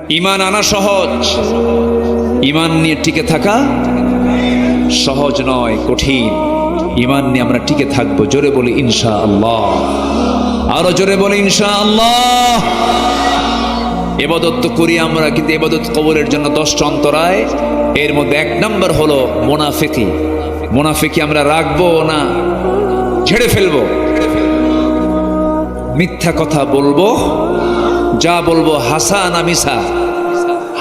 ঈমান আনা সহজ, ঈমান নিয়ে টিকে থাকা সহজ নয়, কঠিন। ঈমান নিয়ে আমরা টিকে থাকবো। জোরে বলি ইনশাআল্লাহ, আরো জোরে বলি ইনশাআল্লাহ। ইবাদত তো করি আমরা, কিন্তু ইবাদত কবুলের জন্য 10টা অন্তরায়। এর মধ্যে 1 নম্বর হলো মুনাফিকি। মুনাফিকি আমরা রাখবো না, ঝেড়ে ফেলবো। মিথ্যা কথা বলবো, যা বলবো হাসা না মিছা?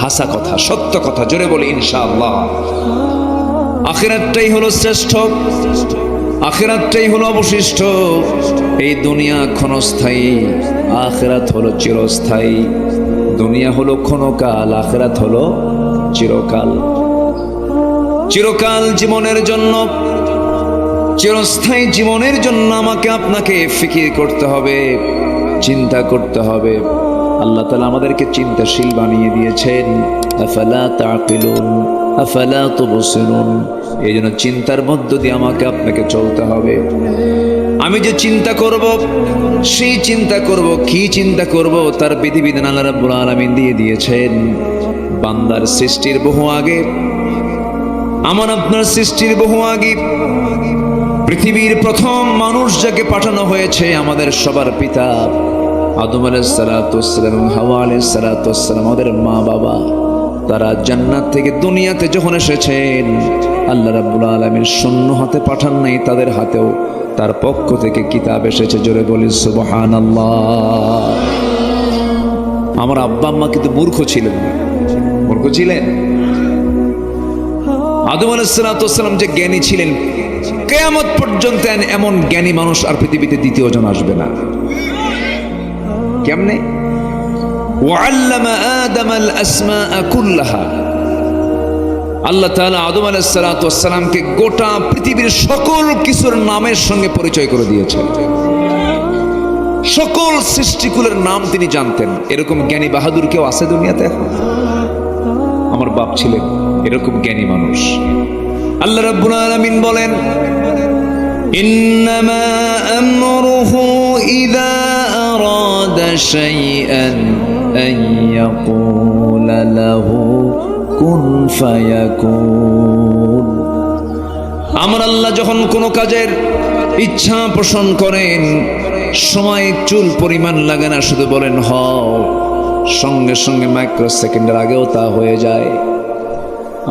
হাসা কথা, সত্য কথা। জোরে বলি ইনশাআল্লাহ। আখিরাতটাই হলো শ্রেষ্ঠ, আখিরাতটাই হলো অবশিষ্ট। এই দুনিয়া ক্ষণস্থায়ী, আখিরাত হলো চিরস্থায়ী। দুনিয়া হলো ক্ষণকাল, আখিরাত হলো চিরকাল। চিরকাল জীবনের জন্য, চিরস্থায়ী জীবনের জন্য আমাকে আপনাকে ফিকির করতে হবে, চিন্তা করতে হবে। আল্লাহ তাআলা আমাদেরকে চিন্তাশীল বানিয়ে দিয়েছেন। আফালা তাকিলুন আফালা তুবসিরুন। এই জন্য চিন্তার মধ্য দিয়ে আমাকে আপনাকে চলতে হবে। আমি যে চিন্তা করব, সেই চিন্তা করব, কি চিন্তা করব তার বিধিবিধান আল্লাহ রাব্বুল আলামিন দিয়ে দিয়েছেন। বান্দার সৃষ্টির বহু আগে, আমার আপনার সৃষ্টির বহু আগে পৃথিবীর প্রথম মানুষ যাকে পাঠানো হয়েছে, আমাদের সবার পিতা আদম আলাইহিস সালাতু ওয়াস সালাম এবং হাওয়া আলাইহিস সালাতু ওয়াস সালাম, আমাদের মা বাবা, তারা জান্নাত থেকে দুনিয়াতে যখন এসেছেন, আল্লাহ রাব্বুল আলামিন শূন্য হাতে পাঠান নাই, তাদের হাতেও তার পক্ষ থেকে কিতাব এসেছে। জোরে বলি সুবহানাল্লাহ। আমার আব্বা আম্মা কিন্তু মূর্খ ছিলেন না। মূর্খ ছিলেন? আদম আলাইহিস সালাতু ওয়াস সালাম যে জ্ঞানী ছিলেন, কিয়ামত পর্যন্ত এমন জ্ঞানী মানুষ আর পৃথিবীতে দ্বিতীয় জন আসবে না। কেমনে? ওয়াল্লামা আদম আল আসমাআ কুল্লাহা। আল্লাহ তাআলা আদম আলাইহিস সালাতু ওয়াস সালামকে গোটা পৃথিবীর সকল কিছুর নামের সঙ্গে পরিচয় করে দিয়েছেন। সকল সৃষ্টিকুলের নাম তিনি জানতেন। এরকম জ্ঞানী বাহাদুর কেউ আছে দুনিয়াতে এখন? আমার বাপ ছিলেন এরকম জ্ঞানী মানুষ। আল্লাহ রাব্বুল আলামিন বলেন, ইন্নামা আমরুহু ইযা আরাদা শাইআন আন ইয়াকুলা লাহু কুন ফায়াকুন। আমার আল্লাহ যখন কোনো কাজের ইচ্ছা পোষণ করেন, সময় চুল পরিমাণ লাগে না, শুধু বলেন হও, সঙ্গে সঙ্গে মাইক্রো সেকেন্ডের আগেও তা হয়ে যায়।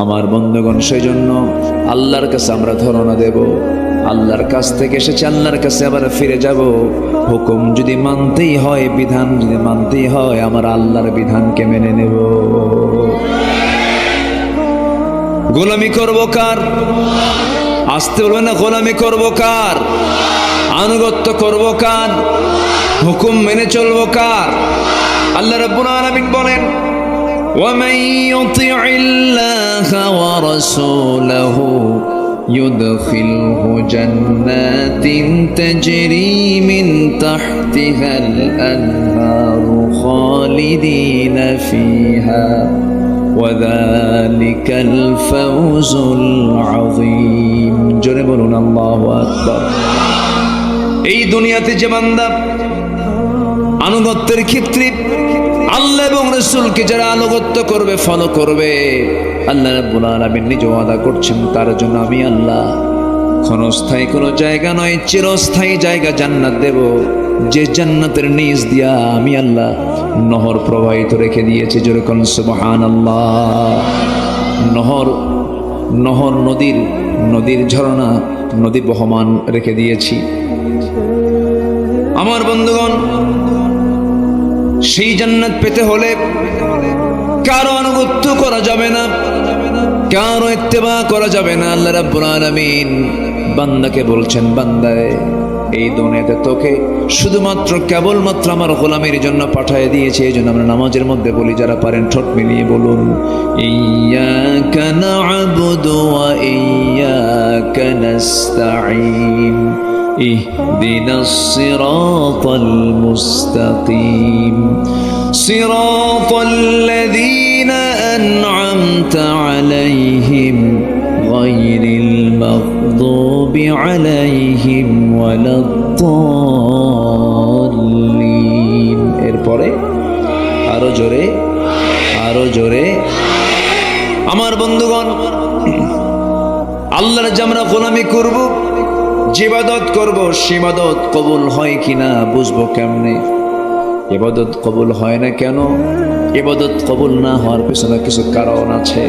আমার বন্ধুগণ, সেই জন্য আল্লাহর কাছে আমরা ধারণা দেব, আল্লাহর কাছ থেকে এসেছে, আল্লাহর কাছে আবার ফিরে যাব। হুকুম যদি মানতেই হয়, বিধান যদি মানতেই হয়, আমার আল্লাহর বিধানকে মেনে নেব। গোলামি করব কার? আসতে বলবেন না, গোলামি করব কার? আনুগত্য করব কার? হুকুম মেনে চলব কার? আল্লাহ রাব্বুল আলামিন বলেন, وَمَن يُطِعِ اللَّهَ وَرَسُولَهُ يُدْخِلْهُ جَنَّاتٍ تَجْرِي مِن تَحْتِهَا الْأَنْهَارُ خَالِدِينَ فِيهَا وَذَلِكَ الْفَوْزُ الْعَظِيمُ। জোরে বলুন আল্লাহু আকবার। এই দুনিয়াতে যে বান্দা আনুগত্যের ক্ষেত্রে আল্লাহ এবং রাসূলকে যারা আনুগত্য করবে, ফলো করবে, আল্লাহ রাব্বুল আলামিন নিজে ওয়াদা করছেন, তার জন্য আমি আল্লাহ ক্ষণস্থায়ী কোনো জায়গা নয়, চিরস্থায়ী জায়গা জান্নাত দেব। যে জান্নাতের নিচ দিয়া আমি আল্লাহ নহর প্রবাহিত রেখে দিয়েছি। জোরে কোন সুবহানাল্লাহ। নহর নদীর ঝর্ণা, নদী বহমান রেখে দিয়েছি। আমার বন্ধুগণ, সেই জান্নাত পেতে হলে কারো আনুগত্য করা যাবে না, কারো ইত্তেবা করা যাবে না। আল্লাহ রাব্বুল আলামিন বান্দাকে বলছেন, বান্দায় এই দুনিয়াতে তোকে শুধুমাত্র কেবলমাত্র আমার গোলামের জন্য পাঠিয়ে দিয়েছে। এই জন্য আমরা নামাজের মধ্যে বলি, যারা পারেন ঠোঁট মিলিয়ে বলুন, ইয়্যাকা না'বুদু ওয়া ইয়্যাকা নাস্তাঈন ইহদিনাস সিরাতাল মুস্তাকিম সিরাতাল্লাযীনা আন'আমতা আলাইহিম গায়রিল মাগদুবি আলাইহিম ওয়ালাদ-দাল্লিন। এরপরে আরো জোরে জোরে। আমার বন্ধুগণ, আল্লাহর যে আমরা গোলামি করব, যে ইবাদত করব, সে ইবাদত কবুল হয় কিনা বুঝবো কেমনে? ইবাদত কবুল হয় না কেন? ইবাদত কবুল না হওয়ার পেছনে কিছু কারণ আছে।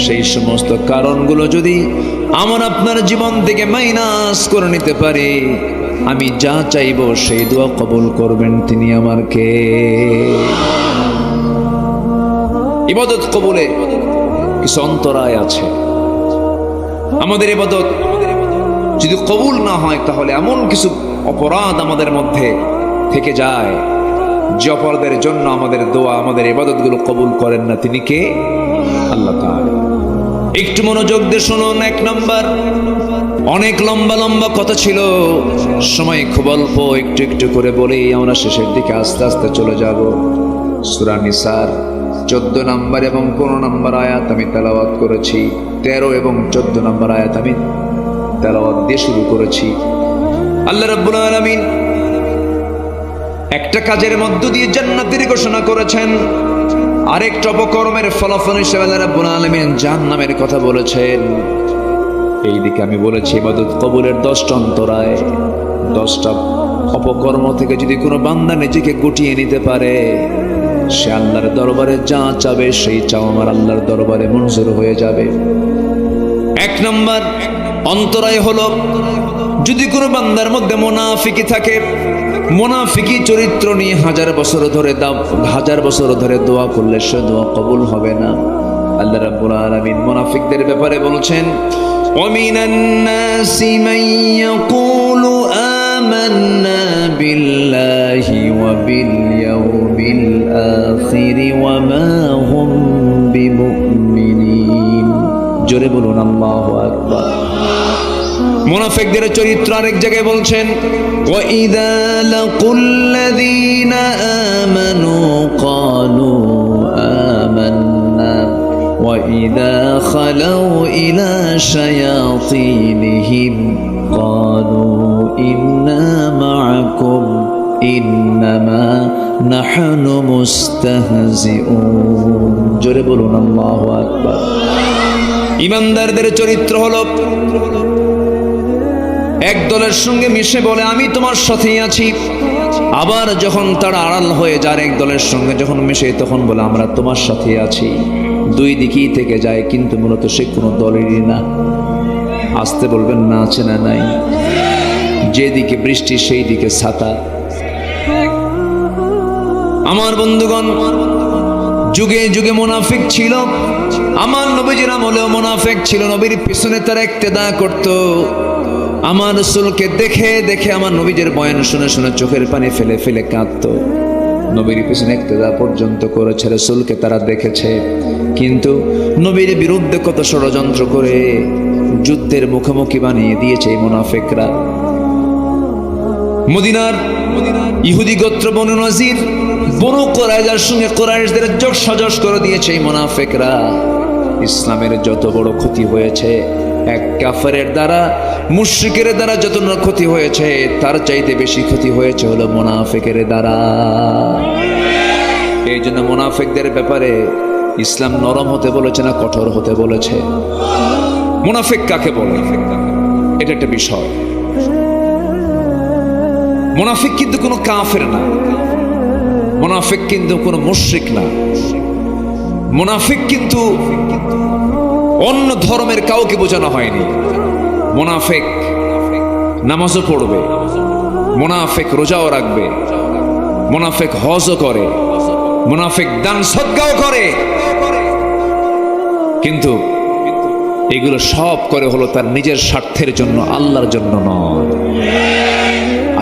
সেই সমস্ত কারণগুলো যদি আমার আপনার জীবন থেকে মাইনাস করে নিতে পারি, আমি যা চাইবো সেই দোয়া কবুল করবেন তিনি আমার কে? ইবাদত কবুলে কিছু অন্তরায় আছে। আমাদের ইবাদত যদি কবুল না হয় তাহলে এমন কিছু অপরাধ আমাদের মধ্যে থেকে যায় যে অপরাধের জন্য আমাদের দোয়া, আমাদের ইবাদতগুলো কবুল করেন না তিনি কে? আল্লাহ তাআলা। একটু মনোযোগ দিয়ে শুনুন। এক নাম্বার, অনেক লম্বা লম্বা কথা ছিল, সময় খুব অল্প, একটু একটু করে বলেই আমরা শেষের দিকে আস্তে আস্তে চলে যাব। সূরা নিসার 14 নম্বর এবং 15 নম্বর আয়াত আমি তেলাওয়াত করেছি। 13 এবং 14 নম্বর আয়াত আমি তেলাওয়াত দিয়ে শুরু করেছি। আল্লাহ রাব্বুল আলামিন একটা কাজের মধ্য দিয়ে জান্নাতের ঘোষণা করেছেন, আরেকটা অপকর্মের ফলাফল হিসেবে আল্লাহ রাব্বুল আলামিন জাহান্নামের কথা বলেছেন। এইদিকে আমি বলেছি ইবাদত কবুলের 10টা অন্তরায়, 10টা অপকর্ম থেকে যদি কোনো বান্দা নিজেকে গুটিয়ে নিতে পারে, সে আল্লাহর দরবারে যা চাবে সেই চাও আমার আল্লাহর দরবারে মঞ্জুর হয়ে যাবে। এক নম্বর অন্তরায় হলো, যদি কোনো বান্দার মধ্যে মুনাফিকি থাকে, মুনাফিকি চরিত্র নিয়ে হাজার বছর ধরে দোয়া করলে সে দোয়া কবুল হবে না। আল্লাহ রাব্বুল আলামিন মুনাফিকদের ব্যাপারে বলছেন, ওয়ামিনান নাসি মান ইয়াকুলু আমান্না বিল্লাহি ওয়া বিল ইয়াউমিল আখির ওয়া মা হুম বিমুমিনিন। জোরে বলুন আল্লাহু আকবার। মুনাফিকদের চরিত্র আরেক জায়গায় বলছেন, ওয়া ইযা লাকুল্লাযীনা আমানু ক্বালু আমান্না ওয়া ইযা খালাউ ইলা শায়াতিনহিম ক্বালু ইন্না মা'আকুম ইন্নামা নাহনু মুস্তাহজিউন। জোরে বলুন আল্লাহু আকবার। ঈমানদারদের চরিত্র হলো, এক দলের সঙ্গে মিশে বলে আমি তোমার সাথেই আছি, আবার যখন তারা আড়াল হয়ে যায় এক দলের সঙ্গে যখন মিশে তখন বলে আমরা তোমার সাথেই আছি। দুই দিকেই থেকে যায়, কিন্তু মূলত সে কোনো দলেরই না। আসতে বলবেন না আছে না নাই? যেদিকে বৃষ্টি সেই দিকে ছাতা। আমার বন্ধুগণ, যুগে যুগে মুনাফিক ছিল, আমার নবীজির আমলেও মুনাফিক ছিল। নবীর পিছনে তারা ইক্তেদা করত, আমার রাসূলকে দেখে দেখে আমার নবীজির বয়ান শুনে শুনে চোখের পানি ফেলে ফেলে কাঁদতো। নবীর পিছনে ইক্তেদা পর্যন্ত করেছে, রাসূলকে তারা দেখেছে, কিন্তু নবীর বিরুদ্ধে কত ষড়যন্ত্র করে যুদ্ধের মুখোমুখি বানিয়ে দিয়েছে এই মুনাফিকরা। মদিনার ইহুদি গোত্র বনু নজির, বনু কুরাইজার সঙ্গে কুরাইশদের যোগ সাজস করে দিয়েছে এই মুনাফিকরা। ইসলামের যত বড় ক্ষতি হয়েছে এক কাফেরের দ্বারা, মুশরিকের দ্বারা যত ক্ষতি হয়েছে তার চাইতে বেশি ক্ষতি হয়েছে হলো মুনাফিকের দ্বারা। এই জন্য মুনাফিকদের ব্যাপারে ইসলাম নরম হতে বলেছে না কঠোর হতে বলেছে? মুনাফিক কাকে বলে এটা একটা বিষয়। মুনাফিক কিন্তু কোনো কাফের না, মুনাফিক কিন্তু কোনো মুশরিক না, মুনাফিক কিন্তু অন্য ধর্মের কাউকে বোঝানো হয়নি। মুনাফিক নামাজও পড়বে, মুনাফিক রোজাও রাখবে, মুনাফিক হজও করে, মুনাফিক দান সদকাও করে, কিন্তু এগুলো সব করে হলো তার নিজের স্বার্থের জন্য, আল্লাহর জন্য নয়।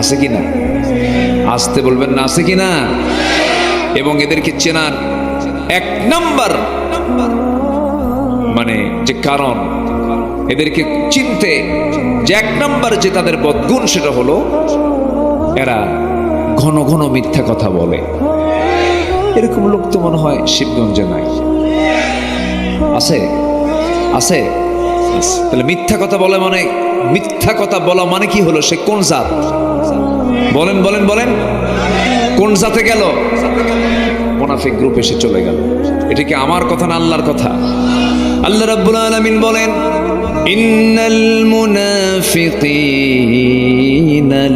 আছে কি না? আসতে বলবেন না, আছে কি না? এবং এদেরকে চেনার এক নাম্বার মানে যে কারণ, এদেরকে চিনতে যে এক নাম্বার যে তাদের বদগুণ, সেটা হলো এরা ঘন ঘন মিথ্যা কথা বলে। এরকম লোক তো মনে হয় শিবগঞ্জে নাই। আছে? আছে? তাহলে মিথ্যা কথা বলে মানে, মিথ্যা কথা বলা মানে কি হলো? সে কোন জাত? বলেন বলেন বলেন, কোন জাতে গেল? মুনাফিক গ্রুপ এসে চলে গেল। এটা কি আমার কথা না আল্লাহর কথা? আল্লাহ রাব্বুল আলামিন বলেন, ইন্নাল মুনাফিকিনা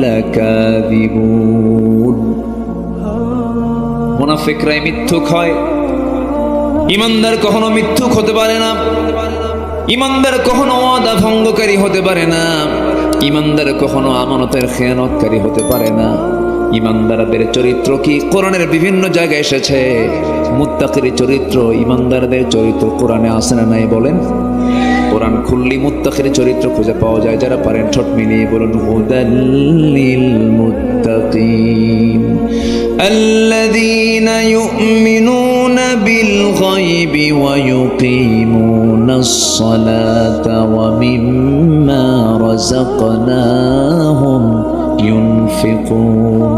লাকাযিবুন। মুনাফিকরাই মিথ্যুক হয়, ঈমানদার কখনো মিথ্যুক হতে পারে না। ঈমানদার কখনো ওয়াদা ভঙ্গকারী হতে পারে না। ঈমানদার কখনো আমানতের খেয়ানতকারী হতে পারে না। ঈমানদারদের চরিত্র কি কোরআনের বিভিন্ন জায়গায় এসেছে। মুত্তাকির চরিত্র, ঈমানদারদের চরিত্র কোরআনে আছে না নাই বলেন? কোরআন খুললি মুত্তাকির চরিত্র খুঁজে পাওয়া যায়। যারা পারেন ঠোঁট মিলিয়ে বলুন, হুদাল্লিল মুত্তাকিন আল্লাযীনা ইউমিনুনা বিল গায়বি ওয়া ইউকিমুনাস সালাতা ওয়া মিম্মা রাযাকনাহুম ينفقون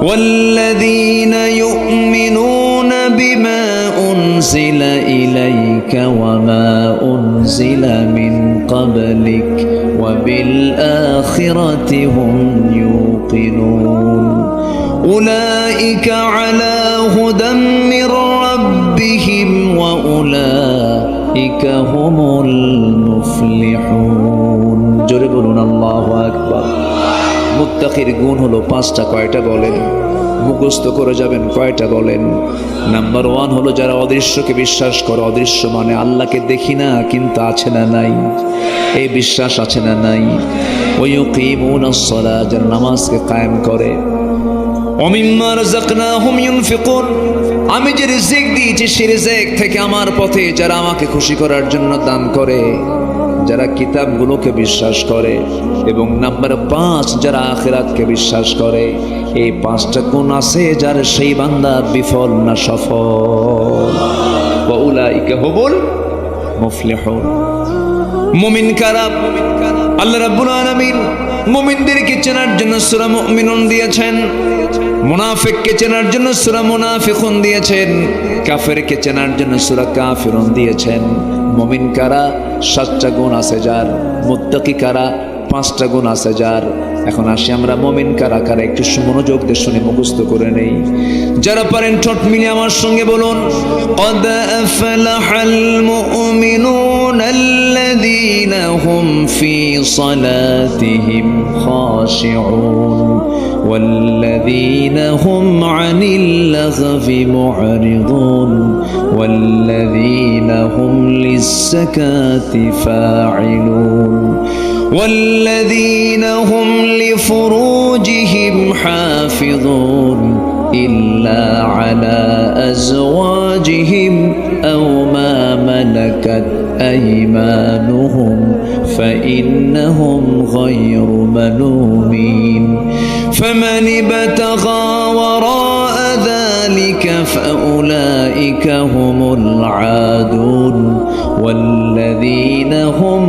والذين يؤمنون بما أنزل إليك وما أنزل من قبلك وبالآخرة هم يوقنون أولئك على هدى من ربهم وأولئك هم المفلحون جربون الله أكبر মুত্তাকির গুণ হলো পাঁচটা। কয়টা বলেন? মুখস্থ করে যাবেন। কয়টা বলেন? নাম্বার 1 হলো যারা অদৃশ্যকে বিশ্বাস করে। অদৃশ্য মানে আল্লাহকে দেখি না কিন্তু আছে না নাই, এই বিশ্বাস আছে না নাই। ওয়ায়ুকিমুনাস সালাত, যারা নামাজকে কায়েম করে। ওমিম্মা রাযাকনাহুম ইউনফিকুন, আমি যে রিজিক দিয়েছি সেই রিজিক থেকে আমার পথে যারা আমাকে খুশি করার জন্য দান করে, যারা কিতাবগুলোকে বিশ্বাস করে। এবং নাম্বার 5 যারা আখিরাতকে বিশ্বাস করে। এই 5টা গুণ আছে যার সেই বান্দা বিফল না সফল। ওয়া উলাইকা হুমুল মুফলিহুন। মুমিন কারা? আল্লাহ রাব্বুল আলামিন মুমিনদেরকে চেনার জন্য সূরা মুমিনুন দিয়েছেন, মুনাফিককে চেনার জন্য সূরা মুনাফিকুন দিয়েছেন, কাফেরকে চেনার জন্য সূরা কাফিরুন দিয়েছেন। মুমিন কারা? 7টা গুণ আছে যার। মুত্তাকি কারা? 5টা গুণ আছে যার। এখন আসি আমরা মুমিন কারা কারা একটু মনোযোগ দিয়ে শুনে মুখস্থ করে নেই। যারা পারেন ঠোঁট মিলিয়ে আমার সঙ্গে বলুন, قد أفلح المؤمنون الذين هم في صلاتهم خاشعون والذين هم عن اللغو معرضون والذين هم للزكاة فاعلون والذين هم لفروجهم حافظون إلا على أزواجهم أو ما ملكت أيمانهم فإنهم غير ملومين فمن ابتغى وراء ذلك فأولئك هم العادون والذين هم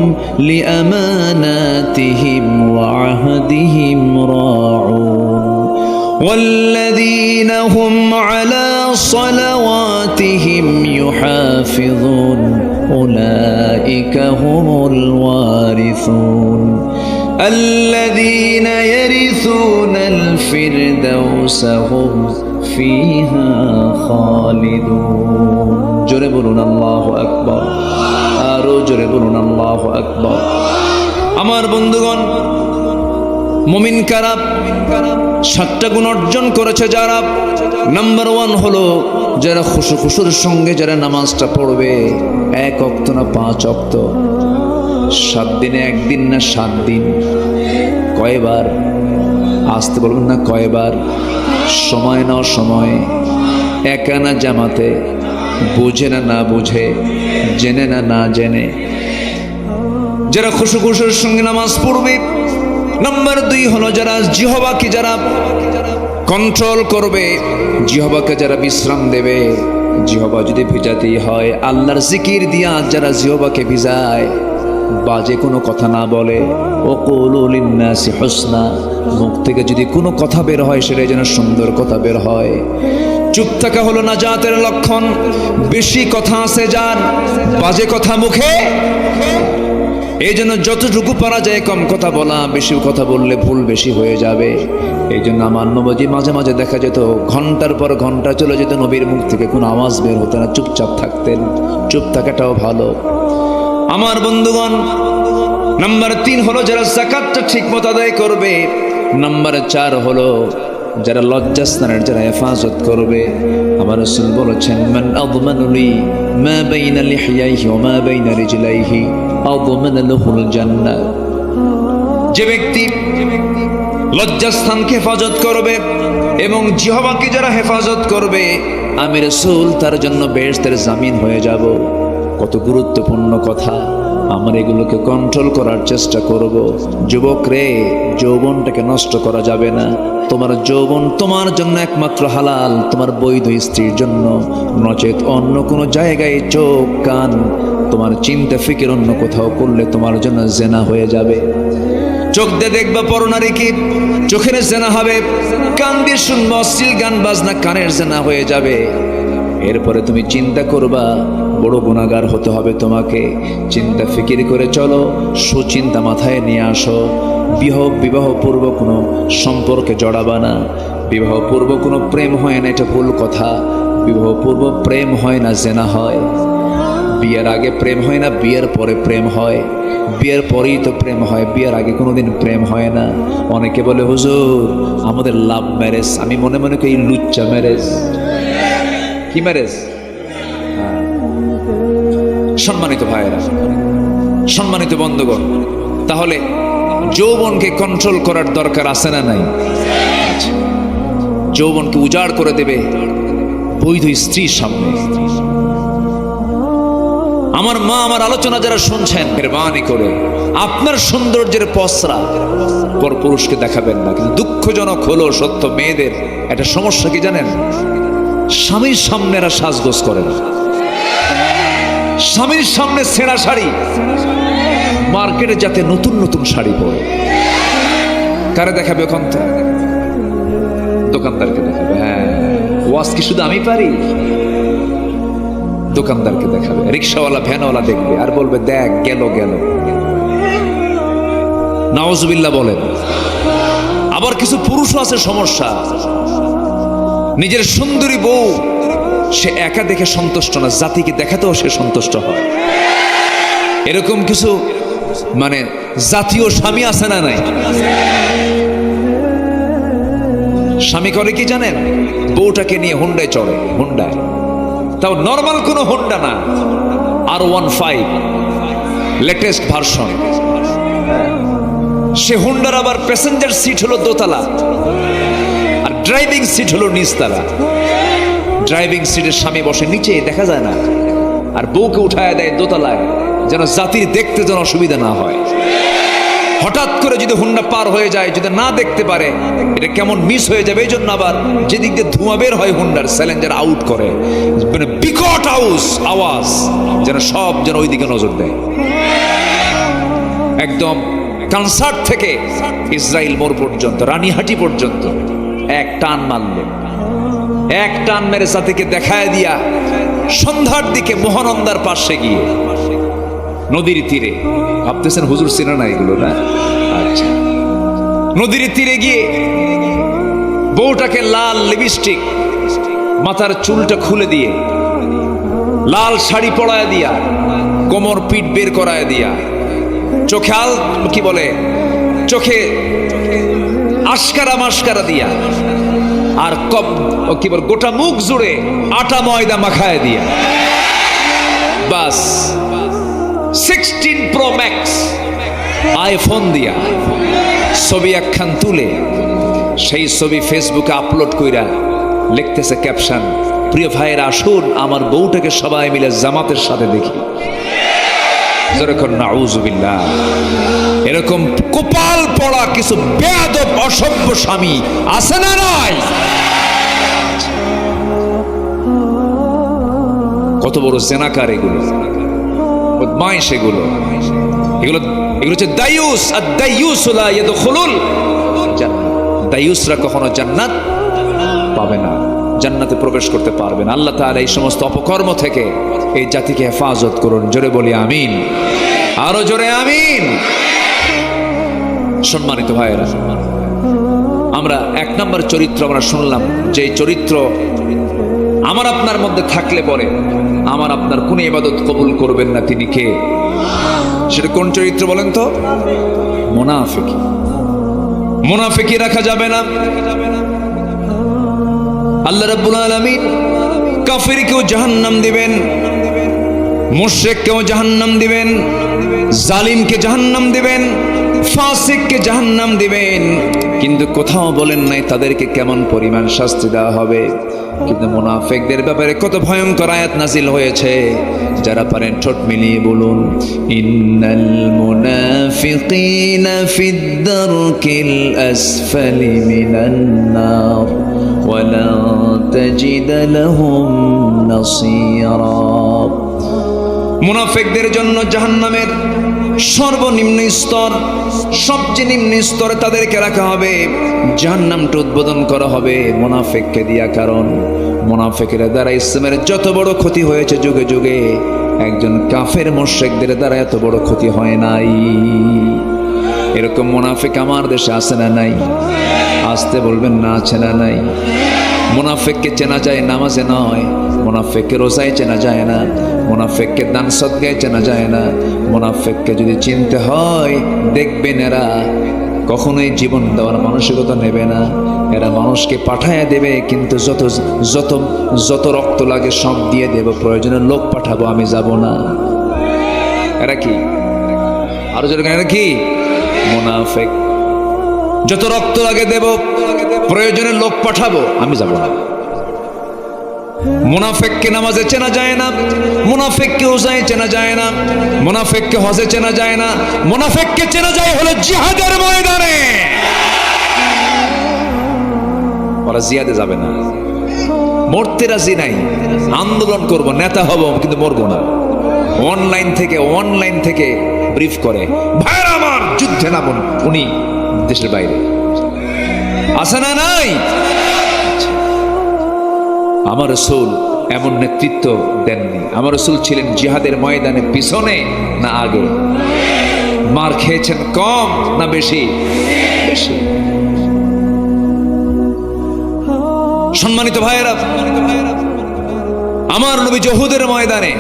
لأماناتهم وعهدهم راعون والذين هم على صلواتهم يحافظون أولئك هم الوارثون الذين يرثون الفردوس هم فيها خالدون জোরে বলুন আল্লাহু আকবার। আরো জোরে বলুন আল্লাহু আকবার। আমার বন্ধুগণ, মুমিন কারা? 7টা গুণ অর্জন করেছে যারা। নাম্বার 1 হলো যারা খুশুর সঙ্গে যারা নামাজটা পড়বে, 1 ওয়াক্ত না 5 ওয়াক্ত, 7 দিনে 1 দিন না 7 দিন, কয়বার? আসতে বলবেন না, কয়বার? সময় না সময়, একা না জামাতে, বুঝে না না বুঝে, জেনে না না জেনে, যারা খুশুর সঙ্গে নামাজ পড়বে। নাম্বার 2 হলো যারা জিহ্বাকে যারা কন্ট্রোল করবে, জিহ্বাকে যারা বিশ্রাম দেবে। জিহ্বা যদি ভিজাতেই হয় আল্লাহর জিকির দিয়া যারা জিহ্বাকে ভিজায়, বাজে কোনো কথা না বলে, ওয়াকুলু লিন্নাসি হুসনা, মুখ থেকে যদি কোনো কথা বের হয় সেটা যেন সুন্দর কথা বের হয়। চুপ থাকা হলো নাজাতের লক্ষণ। বেশি কথা আছে যার, বাজে কথা মুখে এই জন্য যতটুকু পারা যায় কম কথা বলা, বেশি কথা বললে ভুল বেশি হয়ে যাবে। এই জন্য আমার নবী মাঝে মাঝে দেখা যেত ঘন্টার পর ঘন্টা চলে যেত, নবীর মুখ থেকে কোনো আওয়াজ বের হতো না, চুপচাপ থাকতেন। চুপ থাকাটাও ভালো আমার বন্ধুগণ। নাম্বার 3 হলো যারা যাকাতটা ঠিক মতো আদায় করবে। নাম্বার 4 হলো যারা লজ্জাস্থানের যারা হেফাজত করবে। আমার রাসূল বলেছেন, মান আযমানু লি মা বাইনা লিহইয়াইহি ওয়া মা বাইনা রিজলাইহি আযমানা লাহুল জান্নাহ। যে ব্যক্তি লজ্জাস্থানকে হেফাজত করবে এবং জিহ্বাকে যারা হেফাজত করবে, আমি রাসূল তার জন্য বেহেশতের জামিন হয়ে যাব। কত গুরুত্বপূর্ণ কথা। আমরা এগুলোকে কন্ট্রোল করার চেষ্টা করব। যুবক রে, যৌবনটাকে নষ্ট করা যাবে না। তোমার যৌবন তোমার জন্য একমাত্র হালাল তোমার বৈধ স্ত্রীর জন্য, নচেত অন্য কোনো জায়গায় চোখ কান তোমার চিন্তা ফিকির অন্য কোথাও করলে তোমার জন্য জেনা হয়ে যাবে। চোখ দিয়ে দেখবা পরনারীকে, চোখের জেনা হবে। কান দিয়ে শুনবা অশ্লীল গান বাজনা, কানের জেনা হয়ে যাবে। এরপরে তুমি চিন্তা করবা বড় গুনাহগার হতে হবে তোমাকে। চিন্তা ফিকির করে চলো, সুচিন্তা মাথায় নিয়ে আসো। বিবাহ পূর্ব কোনো সম্পর্কে জড়াবা না। বিবাহ পূর্ব কোনো প্রেম হয় না, এটা ভুল কথা। বিবাহ পূর্ব প্রেম হয় না, জেনা হয়। বিয়ের আগে প্রেম হয় না, বিয়ের পরে প্রেম হয়। বিয়ের পরেই তো প্রেম হয়, বিয়ের আগে কোনোদিন প্রেম হয় না। অনেকে বলে হুজুর আমাদের লাভ ম্যারেজ। আমি মনে মনে করি লুচ্চা ম্যারেজ। কি ম্যারেজ? সম্মানিত ভাইয়েরা, সম্মানিত বন্ধুগণ, তাহলে যৌবনকে কন্ট্রোল করার দরকার আছে না নাই? যৌবনকে উজাড় করে দেবে বৈধ স্ত্রীর সামনে। আমার মা আমার আলোচনা যারা শুনছেন, মেহরবানি করে আপনার সৌন্দর্যের পসরা পর পুরুষকে দেখাবেন না। কিন্তু দুঃখজনক হলো সত্য, মেয়েদের একটা সমস্যা কি জানেন? স্বামীর সামনে এরা সাজগোজ করে না। স্বামীর সামনে ছেঁড়া শাড়ি, মার্কেটে যাতে নতুন নতুন শাড়ি পরে। কারে দেখাবে ওখান তো? দোকানদারকে দেখাবে। হ্যাঁ, ওয়াজ কি শুধু আমি পারি? দোকানদারকে দেখাবে, রিক্সাওয়ালা ভ্যানওয়ালা দেখবে আর বলবে দেখ গেল গেল। নাউজুবিল্লাহ বলেন। আবার কিছু পুরুষও আছে সমস্যা, নিজের সুন্দরী বউ সে একা দেখে সন্তুষ্ট না, জাতিকে দেখাতেও সে সন্তুষ্ট হয়। এরকম কিছু মানে জাতীয় স্বামী আছে না নাই? স্বামী করে কি জানেন? বউটাকে নিয়ে হুন্ডায় চড়ে, হুন্ডায়, তাও নর্মাল কোনো হুন্ডা না, R15 লেটেস্ট ভার্সন। সে হুন্ডার আবার প্যাসেঞ্জার সিট হলো দোতলা আর ড্রাইভিং সিট হলো নিচতলা। ড্রাইভিং সিটের স্বামী বসে নিচে, দেখা যায় না, আর বউকে উঠায় দেয় দোতলায়, যেন জাতির দেখতে যেন অসুবিধা না হয়। হঠাৎ করে যদি হুন্ডা পার হয়ে যায়, যদি না দেখতে পারে, এটা কেমন মিস হয়ে যাবে। এই জন্য আবার যেদিক দিয়ে ধোঁয়া বের হয় হুন্ডার, স্যালেঞ্জার আউট করে, মানে বিকট আওয়াজ, যেন সব যেন ওইদিকে নজর দেয়। একদম কনসার্ট থেকে ইসরায়েল মোড় পর্যন্ত, রানীহাটি পর্যন্ত এক টান মারলে, এক টান মেরে জাতিকে দেখায় দিয়া সন্ধ্যার দিকে মহানন্দার পাশে গিয়ে নদীর তীরে, ভাবতেছেন হুজুর চেনা না এগুলো না? আচ্ছা, নদীর তীরে গিয়ে বউটাকে লাল লিপস্টিক, মাথার চুলটা খুলে দিয়ে, লাল শাড়ি পরায় দিয়া, কোমর পিঠ বের করায় দিয়া, চোখে কি বলে, চোখে আশকারা মাস্কারা দিয়া, আর কি বলে গোটা মুখ জুড়ে আটা ময়দা মাখায় দিয়া, বাস 16 Pro Max আইফোন দিয়া ছবি একখান তুলে সেই ছবি ফেসবুকে আপলোড কইরা লিখতেছে ক্যাপশন, প্রিয় ভাইয়েরা আসুন আমার বউটাকে সবাই মিলে জামাতের সাথে দেখি। যেরকম নাউজুবিল্লাহ, এরকম কপাল পড়া কিছু বেয়াদব অসভ্য স্বামী আছে না নাই? কত বড় জেনাকার এগুলো, বদমাইশ এগুলো, এগুলো হচ্ছে দায়ুস। আর দায়ুস লা ইয়াদখুলুল জান্নাত, দায়ুসরা কখনো জান্নাত পাবে না, জান্নাতে প্রবেশ করতে পারবে না। আল্লাহ তাআলা এই সমস্ত অপকর্ম থেকে এই জাতিকে হেফাজত করুন, জোরে বলি আমিন। আরো জোরে আমিন। সম্মানিত ভাইয়েরা, আমরা এক নম্বর চরিত্র আমরা শুনলাম, যে চরিত্র আমার আপনার মধ্যে থাকলে পরে আমার আপনার কোন ইবাদত কবুল করবেন না, তিনি কে? সেটা কোন চরিত্র বলেন তো? মুনাফিকি। মুনাফিকি রাখা যাবে না। আল্লাহ রাব্বুল আলামিন কাফিরকেও জাহান্নাম দিবেন, মুশরিককেও জাহান্নাম দিবেন, জালিমকে জাহান্নাম দিবেন, ফাসিককে জাহান্নাম দিবেন, কিন্তু কোথাও বলেন নাই তাদেরকে কেমন পরিমাণ শাস্তি দেওয়া হবে। কিন্তু মুনাফিকদের ব্যাপারে কত ভয়ঙ্কর আয়াত নাজিল হয়েছে, যারা পারেন ঠোঁট মিলিয়ে বলুন, ইন্নাল মুনাফিকিনা ফিদ দারকিল আসফালি মিনান নার ওয়া লা তাজিদ লাহুম নাসীরা। মুনাফিকদের জন্য জাহান্নামের সর্বনিম্ন স্তর, সবচেয়ে নিম্ন স্তরে তাদেরকে রাখা হবে, জাহান্নামটা উদ্বোধন করা হবে মুনাফিককে দিয়া। কারণ মুনাফিকের দ্বারা ইসলামের যত বড় ক্ষতি হয়েছে যুগে যুগে, একজন কাফের মুশরিকদের দ্বারা এত বড় ক্ষতি হয় নাই। এরকম মুনাফিক আমার দেশে আছে না নাই? আসতে বলবেন না, আছে না নাই? মুনাফিককে চেনা যায় নামাজে নয়, মুনাফিককে রোজায় চেনা যায় না, মুনাফিককে দান সদকায় চেনা যায় না। মুনাফিককে যদি চিনতে হয়, দেখবেন এরা কখনোই জীবন দেওয়ার মানসিকতা নেবে না। এরা মানুষকে পাঠায় দেবে, কিন্তু যত যত যত রক্ত লাগে সব দিয়ে দেব, প্রয়োজনে লোক পাঠাবো, আমি যাব না। এরা কি? আরো যেরকম এরা কি? মুনাফিক। যত রক্ত লাগে দেব, প্রয়োজনে লোক পাঠাবো, আমি যাব না। মুনাফিককে নামাজে চেনা যায় না, মুনাফিককে রোজায় চেনা যায় না, মুনাফিককে হজে চেনা যায় না, মুনাফিককে চেনা যায় হলো জিহাদের ময়দানে। ওরা জিহাদে যাবে না, মরতে রাজি নাই। আন্দোলন করব, নেতা হব, কিন্তু মরবো না। অনলাইন থেকে ব্রিফ করে, ভাইরা আমার যুদ্ধে নামুন। উনি দেশের বাইরে আছে না নাই? আমার রাসূল এমন নেতৃত্ব দেননি। আমার রাসূল ছিলেন জিহাদের ময়দানে পিছনে না আগে? মার খেয়েছেন কম না বেশি? বেশি। সম্মানিত ভাইয়েরা, আমার নবী উহুদের ময়দানে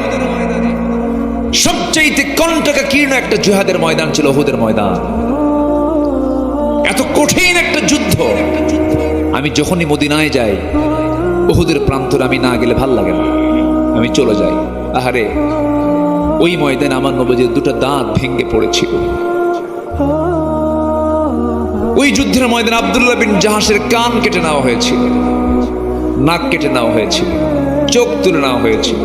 সবচেয়ে কণ্টকাকীর্ণ একটা জিহাদের ময়দান ছিল উহুদের ময়দান। এত কঠিন একটা যুদ্ধ। আমি যখনই মদিনায় যাই, উহুদের প্রান্তরে আমি না গেলে ভাল লাগে না, আমি চলে যাই। আহারে, ওই ময়দানে আমার নবীর দুটো দাঁত ভেঙে পড়েছিল। ওই যুদ্ধের ময়দানে আব্দুল্লাহ বিন জাহাসের কান কেটে নেওয়া হয়েছিল, নাক কেটে নেওয়া হয়েছিল, চোখ তুলে নেওয়া হয়েছিল,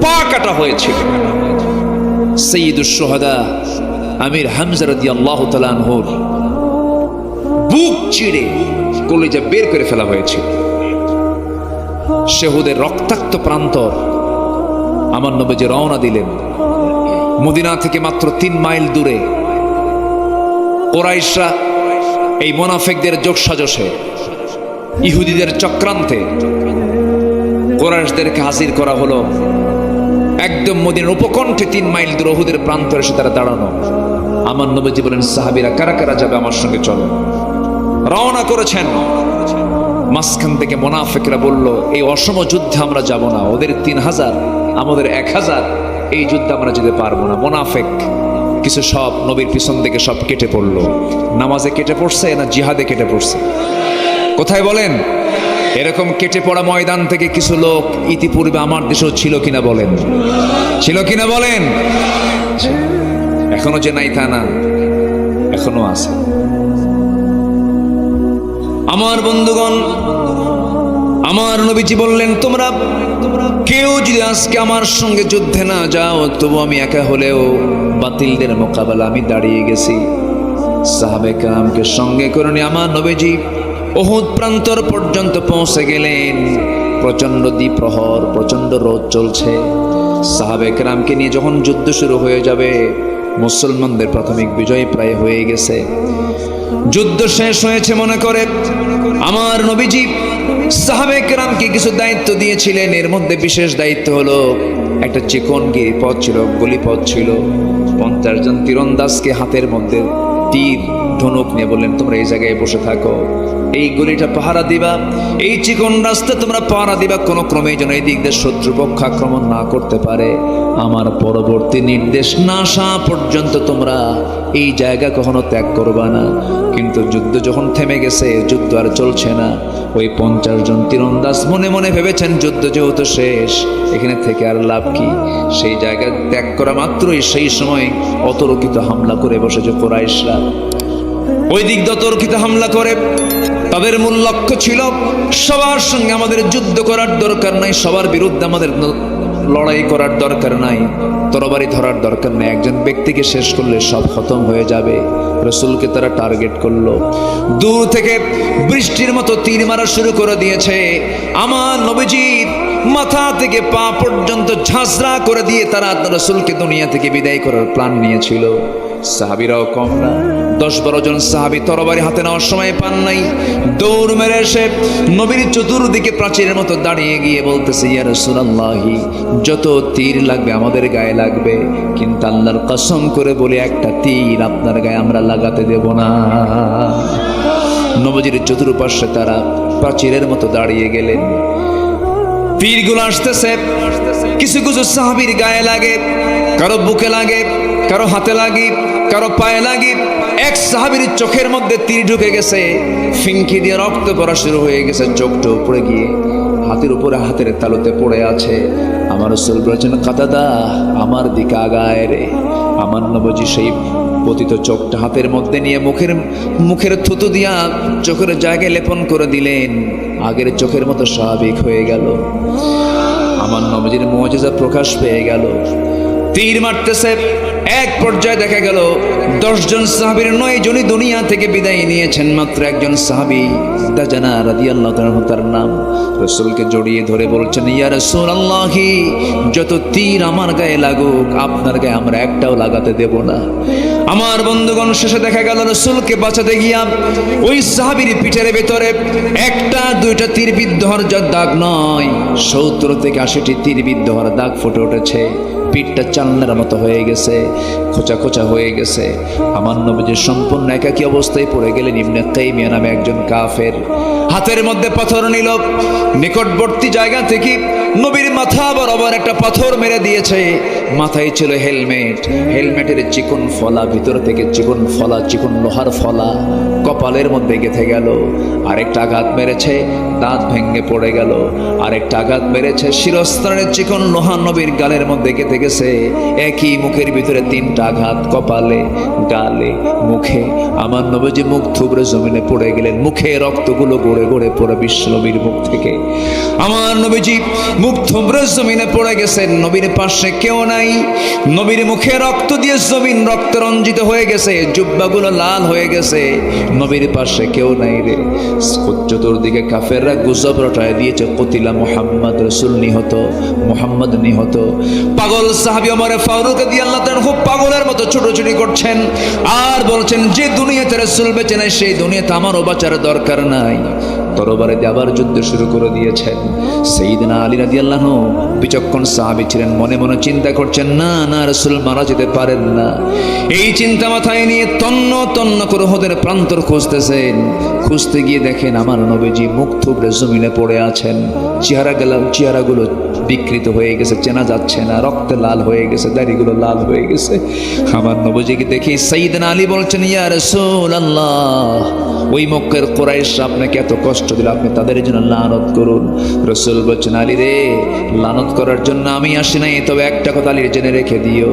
পা কাটা হয়েছিল। সাইয়্যিদুশ শুহাদা আমির হামজা রাদিয়াল্লাহু তাআলা আনহুর বুক চিড়ে কলিজা বের করে ফেলা হয়েছিল। উহুদের রক্তাক্ত প্রান্তর আমার নবীজি রওনা দিলেন। মদিনা থেকে মাত্র 3 মাইল দূরে কুরাইশরা এই মুনাফিকদের যোগসাজশে, ইহুদিদের চক্রান্তে কুরাইশদেরকে হাজির করা হলো। একদম মদিনার উপকণ্ঠে 3 মাইল দূরে উহুদের প্রান্তরে এসে তারা দাঁড়ানো। আমার নবীজি বলেন, সাহাবীরা কারা কারা যাবে আমার সঙ্গে, চলো। রওনা করেছেন। মাঝখান থেকে মুনাফিকরা বলল, এই অসম যুদ্ধে আমরা যাব না, ওদের 3000 আমাদের 1000, এই যুদ্ধে আমরা যেতে পারবো না। মুনাফিক কিছু সব নবীর পিছন থেকে সব কেটে পড়লো। নামাজে কেটে পড়ছে না জিহাদে কেটে পড়ছে? কোথায় বলেন? এরকম কেটে পড়া ময়দান থেকে কিছু লোক ইতিপূর্বে আমার দেশেও ছিল কিনা বলেন? ছিল কিনা বলেন? এখনো যে নাই তা না, এখনো আছে। আমার বন্ধুগণ, আমার নবীজি বললেন, তোমরা কেউ যদি আজকে আমার সঙ্গে যুদ্ধে না যাও, তবু আমি একা হলেও বাতিলদের মোকাবেলা আমি দাঁড়িয়ে গেছি। সাহাবে কেরামকে সঙ্গে করে নিয়ে আমার নবীজি উহুদ প্রান্তর পর্যন্ত পৌঁছে গেলেন। প্রচন্ড দ্বিপ্রহর, প্রচন্ড রোদ চলছে। সাহাবে কেরামকে নিয়ে যখন যুদ্ধ শুরু হয়ে যাবে, মুসলমানদের প্রাথমিক বিজয় প্রায় হয়ে গেছে, যুদ্ধ শেষ হয়েছে মনে করে আমার নবীজি সাহাবে কেরামকে কিছু দায়িত্ব দিয়েছিলেন। এর মধ্যে বিশেষ দায়িত্ব হলো একটা চিকন গিরিপথ ছিল, গলিপথ ছিল। 50 জন তীরন্দাজকে হাতের মধ্যে তীর ধনুক নিয়ে বললেন, তোমরা এই জায়গায় বসে থাকো, এই গলিটা পাহারা দিবা, এই চিকন রাস্তা তোমরা পাহারা দিবা, কোনো ক্রমে যেন এই দিক দিয়ে শত্রুপক্ষ আক্রমণ না করতে পারে। আমার পরবর্তী নির্দেশ না আসা পর্যন্ত তোমরা এই জায়গা কখনো ত্যাগ করবা না। কিন্তু যুদ্ধ যখন থেমে গেছে, যুদ্ধ আর চলছে না, ওই 50 জন তীরন্দাজ মনে মনে ভেবেছেন যুদ্ধ যেহেতু শেষ, এখানে থেকে আর লাভ কি। সেই জায়গা ত্যাগ করা মাত্রই সেই সময় অতর্কিত হামলা করে বসেছে কুরাইশরা। ওই দিক দিয়ে অতর্কিত হামলা করে তাদের মূল লক্ষ্য ছিল, সবার সঙ্গে আমাদের যুদ্ধ করার দরকার নাই, সবার বিরুদ্ধে আমাদের লড়াই করার দরকার নাই, তরবারি ধরার দরকার নাই, একজন ব্যক্তিকে শেষ করলে সব খতম হয়ে যাবে। রাসূলকে তারা টার্গেট করলো, দূর থেকে বৃষ্টির মতো তীর মারা শুরু করে দিয়েছে। আমার নবীজির মাথা থেকে পা পর্যন্ত ঝাঁঝরা করে দিয়ে তারা রাসূলকে দুনিয়া থেকে বিদায় করার প্ল্যান নিয়েছিল। সাহাবীরাও কম না, 10-12 জন সাহাবী তরবারি হাতে নেওয়ার সময় পান নাই, দৌড় মেরে এসে নবীর চতুর্দিকে প্রাচীরের মতো দাঁড়িয়ে গিয়ে বলতেছে, ইয়া রাসূলুল্লাহি, যত তীর লাগবে আমাদের গায়ে লাগবে, কিন্তু আল্লাহর কসম করে বলি একটা তীর আপনার গায়ে আমরা লাগাতে দেব না। নবীজির চতুর্পাশে তারা প্রাচীরের মতো দাঁড়িয়ে গেলেন। তীরগুলো আসতেছে, কিছু কিছু সাহাবীর গায়ে লাগে, কারো বুকে লাগে, কারো হাতে লাগে, কারো পায়ে লাগে। এক সাহাবীর চোখের মধ্যে তীর ঢুকে গেছে, ফিনকি দিয়ে রক্ত পড়া শুরু হয়ে গেছে, চোখটা উপরে গিয়ে হাতের উপরে হাতের তালুতে পড়ে আছে। আমার রাসূল বলেছেন, কাতাদা আমার দিকে আগায় রে। আমার নবীজি সেই পতিত চোখটা হাতের মধ্যে নিয়ে মুখের থুতু দিয়া চোখের জায়গায় লেপন করে দিলেন, আগের চোখের মতো স্বাভাবিক হয়ে গেল। আমার নবীজির মুজিজা প্রকাশ পেয়ে গেল। তীর মারতেছে, এক পর্যায়ে দেখা গেল 10 জন সাহাবীর 9 জনই দুনিয়া থেকে বিদায় নিয়েছেন, মাত্র একজন সাহাবী দাজানা রাদিয়াল্লাহু তাআলা তার নাম। রাসূলকে জড়িয়ে ধরে বলছেন, ইয়া রাসূলুল্লাহি, যত তীর আমার গায়ে লাগুক আপনার গায়ে আমরা একটাও লাগাতে দেব না। আমার বন্ধুগণ, শেষে দেখা গেল রাসূলকে বাঁচাতে গিয়া ওই সাহাবীর পিঠের ভেতরে 1-2টা তীর বিদ্ধ হওয়ার দাগ নয়, 70 থেকে 80টি তীর বিদ্ধ হওয়ার দাগ ফুটে উঠেছে। পিঠটা চালনার মতো হয়ে গেছে, খোঁচা খোঁচা হয়ে গেছে। আমার নবীজি সম্পূর্ণ একাকী অবস্থায় পড়ে গেলেন। ইবনে তাইমিয়া নামে একজন কাফের হাতের মধ্যে পাথর নিল, নিকটবর্তী জায়গা থেকে নবীর মাথা বরাবর একটা পাথর মেরে দিয়েছে। মাথায় ছিল হেলমেট, হেলমেটের চিকন ফলা, ভিতর থেকে চিকন ফলা, চিকন লোহার ফলা কপালের মধ্যে গেঁথে গেল। আরেকটা আঘাত মেরেছে, দাঁত ভেঙে পড়ে গেল। আরেকটা আঘাত মেরেছে, শিরস্ত্রাণের চিকন লোহা নবীর গালের মধ্যে গেঁথে গেছে। একই মুখের ভিতরে 3টা আঘাত, কপালে, গালে, মুখে। আমার নবীজি মুখ থুবড়ে জমিনে পড়ে গেলেন, মুখে রক্তগুলো গড়ে গড়ে পড়ে বিশ্ব নবীর মুখ থেকে। আমার নবীজি মুখ থুবড়ে জমিনে পড়ে গেছেন, নবীর পাশে কেউ নাই। নবীর মুখে রক্ত দিয়ে জমিন রক্ত রঞ্জিত হয়ে গেছে, জুব্বাগুলো লাল হয়ে গেছে, নবীর পাশে কেউ নাই রে। চতুর্দিকে কাফেররা গুজব রটায় দিয়েছে, কতিলা মুহাম্মদ, রাসূল নিহত, মুহাম্মদ নিহত। পাগল সাহাবী ওমর ফারুক রাদিয়াল্লাহু তাআলা খুব পাগলের মতো ছোটাছুটি করছেন আর বলছেন, যে দুনিয়াতে রাসূল বেঁচে নাই সেই দুনিয়াতে আমারও বাঁচার দরকার নাই। তরবারে দিয়ে আবার যুদ্ধ শুরু করে দিয়েছেন। সাইয়েদনা আলী রাদিয়াল্লাহু বিচক্ষণ সাহাবী ছিলেন, মনে মনে চিন্তা করছেন, না না, রাসূল মারা যেতে পারেন না। এই চিন্তা মাথায় নিয়ে তন্ন তন্ন করে ওহদের প্রান্তর খুঁজতেছেন। খুঁজতে গিয়ে দেখেন আমার নবীজি মুখ থুবড়ে জমিনে পড়ে আছেন, চেহারাগুলো বিকৃত হয়ে গেছে, চেনা যাচ্ছে না, রক্তে লাল হয়ে গেছে, দাড়িগুলো লাল হয়ে গেছে। আমার নবীজিকে দেখি সাইয়েদনা আলী বলছেন, ইয়া রাসূলুল্লাহ, ওই মক্কার কুরাইশ আপনাকে এত কষ্ট দিল, আপনি তাদের জন্য লানত করুন। রাসূল বলছেন, আলী রে, লানত করার জন্য আমি আসি নাই, তবে একটা কথা আলী জেনে রেখে দিও,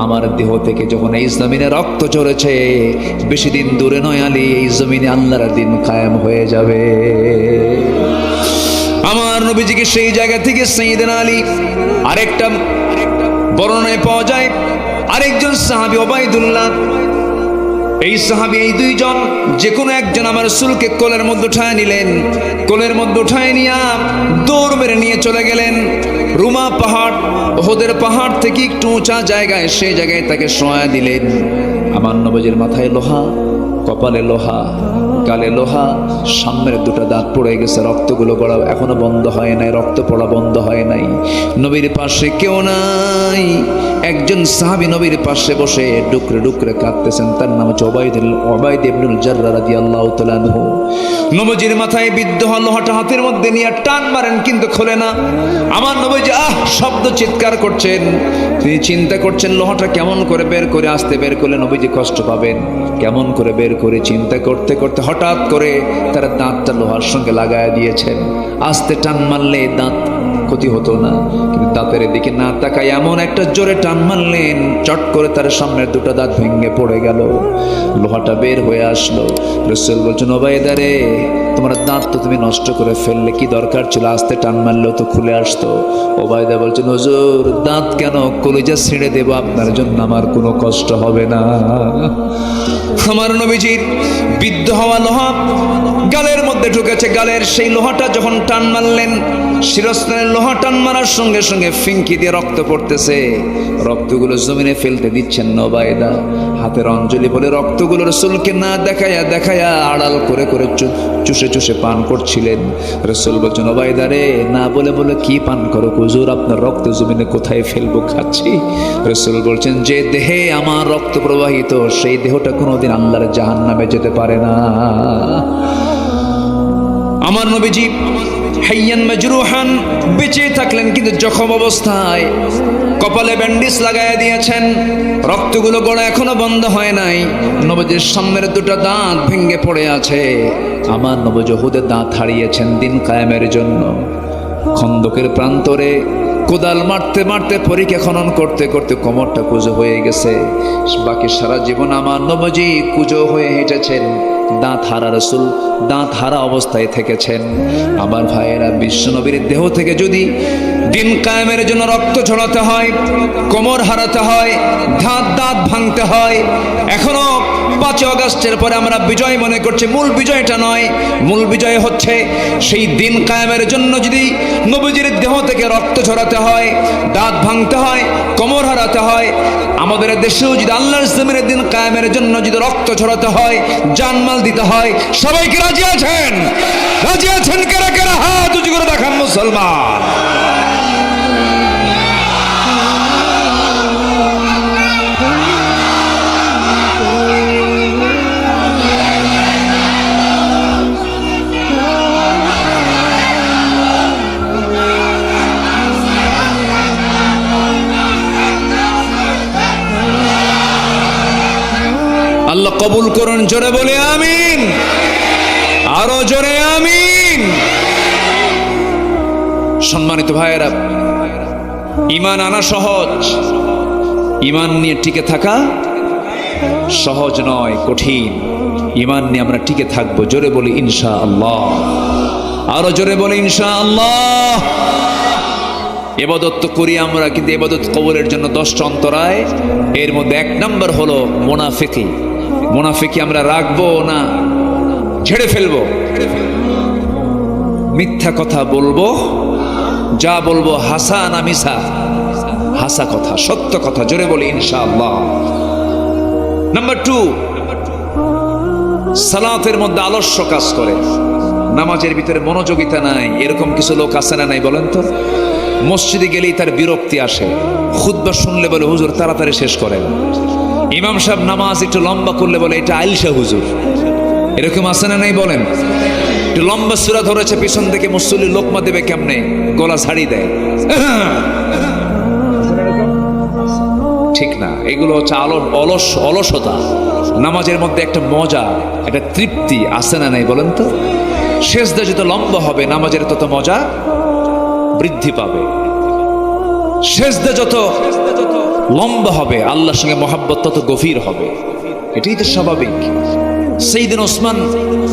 আমার দেহ থেকে যখন এই জমিনে রক্ত ঝরেছে, বেশি দিন দূরে নয় আলী, এই জমিনে আল্লাহর দিন কায়েম হয়ে যাবে। আমার নবীজিকে সেই জায়গা থেকে সাইয়েদনা আলী, আরেকটা বর্ণনায় পাওয়া যায় আরেকজন সাহাবী ওবাইদুল্লাহ, এই সাহাবী, এই 2 জন যে কোনো একজন আমার রাসূলকে কোলের মধ্যে উঠায় নিলেন। কোলের মধ্যে উঠায় নিয়ে দৌড় মেরে নিয়ে চলে গেলেন রুমা পাহাড়, ওহদের পাহাড় থেকে একটু উঁচা জায়গায়, সেই জায়গায় তাকে শোয়া দিলেন। আমার নবীজির মাথায় লোহা, কপালে লোহা, গালে লোহা, সামনের দুটো দাঁত পড়ে গেছে, রক্তগুলো গড়া এখনো বন্ধ হয় নাই, রক্ত পড়া বন্ধ হয় নাই। নবীর পাশে কেউ নাই, একজন সাহাবী নবীর পাশে বসে ডুকরে ডুকরে কাঁদতেছেন, তার নাম হচ্ছে ওবাইদ ইবনুল জাররা রাদিয়াল্লাহু তাআলা আনহু। নবীজির মাথায় বিদ্ধ হল, লোহাটা হাতের মধ্যে নিয়ে টান মারেন কিন্তু খোলে না। আমার নবীজি শব্দ চিৎকার করছেন, তিনি চিন্তা করছেন লোহাটা কেমন করে বের করে, আসতে বের করলে নবীজি কষ্ট পাবেন, কেমন করে বের করে চিন্তা করতে করতে হঠাৎ করে তার দাঁতটা লোহার সঙ্গে লাগায় দিয়েছেন। আস্তে টান মারলে দাঁত ক্ষতি হতো না, কিন্তু দাঁতের দিকে না তাকায় এমন একটা জোরে টান মারলেন, চট করে তার সামনের দুটো দাঁত ভেঙে পড়ে গেল, লোহাটা বের হয়ে আসলো। রাসূল বলছেন, ওবাইদা রে, তোমার দাঁত তো তুমি নষ্ট করে ফেললে, কি দরকার ছিল, আস্তে টান মারলেও তো খুলে আসতো। ওবাইদা বলছেন, হুজুর দাঁত কেন, কলিজা ছিঁড়ে দেব, আপনার জন্য আমার কোনো কষ্ট হবে না। আমার নবীজির বিদ্ধ হওয়া লোহা গালের মধ্যে ঢুকেছে, গালের সেই লোহাটা যখন টান মারলেন, শিরস্ত্রাণের লোহা টান মারার সঙ্গে সঙ্গে ফিঙ্কি দিয়ে রক্ত পড়তেছে, রক্তগুলো জমিনে ফেলতে দিচ্ছেন না ওবাইদা, হাতের অঞ্জলি বলে রক্তগুলো রাসূলকে না দেখায়া দেখায়া আড়াল করে করে চুষে চুষে পান করছিলেন। রাসূল বলছেন, ওবাইদা রে, না বলে বলে কি পান করো হুজুর, আপনার রক্ত জমিনে কোথায় ফেলবো, খাচ্ছি। রাসূল বলছেন, যে দেহে আমার রক্ত প্রবাহিত, সেই দেহটা কোনোদিন আল্লাহর জাহান্নামে যেতে পারে না। আমার নবীজি হাইয়ান মাজরুহান, বেঁচে থাকলেন কিন্তু জখম অবস্থায়, কপালে ব্যান্ডেজ লাগায় দিয়েছেন, রক্তগুলো গড়া এখনো বন্ধ হয় নাই, নবীজির সামনের দুটো দাঁত ভেঙে পড়ে আছে। আমার নবী উহুদে দাঁত হারিয়েছেন দিন কায়েমের জন্য। খন্দকের প্রান্তরে কোদাল মারতে মারতে, পরীক্ষা খনন করতে করতে কোমরটা কুঁজো হয়ে গেছে। বাকি সারা জীবন আমার নবীজি কুঁজো হয়ে হেঁটেছেন, দাঁত হারা রাসূল দাঁত হারা অবস্থায় থেকেছেন। আমার ভাইয়েরা, বিশ্বনবীর দেহ থেকে যদি দিন কায়েমের জন্য রক্ত ঝরাতে হয়, কোমর হারাতে হয়, দাঁত ভাঙতে হয়, এখনো 5 আগস্টের পরে আমরা বিজয় মনে করছি, মূল বিজয়টা নয়, মূল বিজয় হচ্ছে সেই দিন কায়েমের জন্য যদি নবীজির দেহ থেকে রক্ত ঝরাতে হয়, দাঁত ভাঙতে হয়, কোমর হারাতে হয়, আমাদের দেশেও যদি আল্লাহর জমিনের দিন কায়েমের জন্য যদি রক্ত ঝরাতে হয়, জানমাল দিতে হয়, সবাইকে রাজি আছেন? রাজি আছেন কারা কারা? হাত উঁচু করে দেখান মুসলমান। আল্লাহ কবুল করুন, জোরে বলে আমিন, আরো জোরে আমিন। সম্মানিত ভাইয়েরা, ঈমান আনা সহজ, ঈমান নিয়ে টিকে থাকা সহজ নয়, কঠিন। ঈমান নিয়ে আমরা টিকে থাকবো, জোরে বলি ইনশাআল্লাহ, আরো জোরে বলি ইনশাআল্লাহ। ইবাদত তো করি আমরা, কিন্তু ইবাদত কবুলের জন্য 10টা অন্তরায়, এর মধ্যে 1 নম্বর হলো মুনাফিকি। মুনাফিকি আমরা রাখবো না, ঝেড়ে ফেলবো। মিথ্যা কথা বলবো, যা বলবো হাসা না মিছা, হাসা কথা, সত্য কথা, জোরে বলি ইনশাআল্লাহ। নাম্বার 2, সালাতের মধ্যে আলস্য কাজ করে, নামাজের ভিতরে মনোযোগিতা নাই, এরকম কিছু লোক আছে না নাই বলেন তো? মসজিদে গেলেই তার বিরক্তি আসে, খুতবা শুনলে বলে হুজুর তাড়াতাড়ি শেষ করেন, ইমাম সাহেব নামাজ একটু লম্বা করলে বলে এটা আইলসা হুজুর, এরকম আছে না নাই বলেন? একটু লম্বা সূরা ধরেছে, পিছন থেকে মুসল্লি লোকমা দেবে কেমনে, গলা ছাড়ি দেয়, ঠিক না? এগুলো হচ্ছে অলসতা। নামাজের মধ্যে একটা মজা, একটা তৃপ্তি আছে না নাই বলেন তো? সেজদা যত লম্বা হবে, নামাজের তত মজা বৃদ্ধি পাবে। সেজদা যত লম্বা হবে, আল্লাহর সঙ্গে মহাব্বত তত গভীর হবে, এটাই তো স্বাভাবিক। সাইয়েদনা ওসমান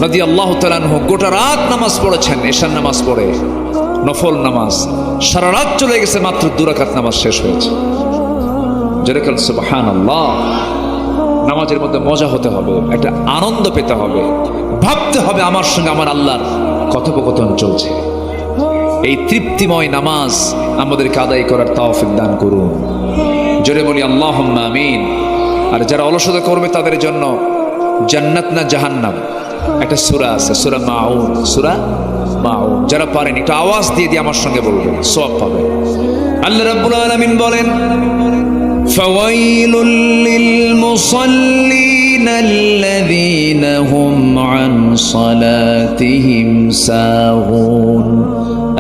রাদিয়াল্লাহু তাআলা আনহু গোটা রাত নামাজ পড়েছেন, এশার নামাজ পড়ে, নফল নামাজ, সারা রাত চলে গেছে, মাত্র 2 রাকাত নামাজ শেষ হয়েছে। যেরকম সুবহানাল্লাহ। নামাজের মধ্যে মজা হতে হবে, একটা আনন্দ পেতে হবে, ভাবতে হবে আমার সঙ্গে আমার আল্লাহর কথোপকথন চলছে। এই তৃপ্তিময় নামাজ আমাদেরকে আদায় করার তৌফিক দান করুন, জোরে বলি আল্লাহুম্মা আমিন। আর যারা অলসতা করবে তাদের জন্য জান্নাত না জাহান্নাম? একটা সূরা আছে, সূরা মাউন। সূরা মাউন যারা পারেন একটু আওয়াজ দিয়ে দিয়ে আমার সঙ্গে বলবেন, সওয়াব পাবেন। আল্লাহ রাব্বুল আলামিন বলেন, ফাওয়াইলুল লিল মুসাল্লিনা আল্লাযীনা হুম আন সালাতিহিম সাহুন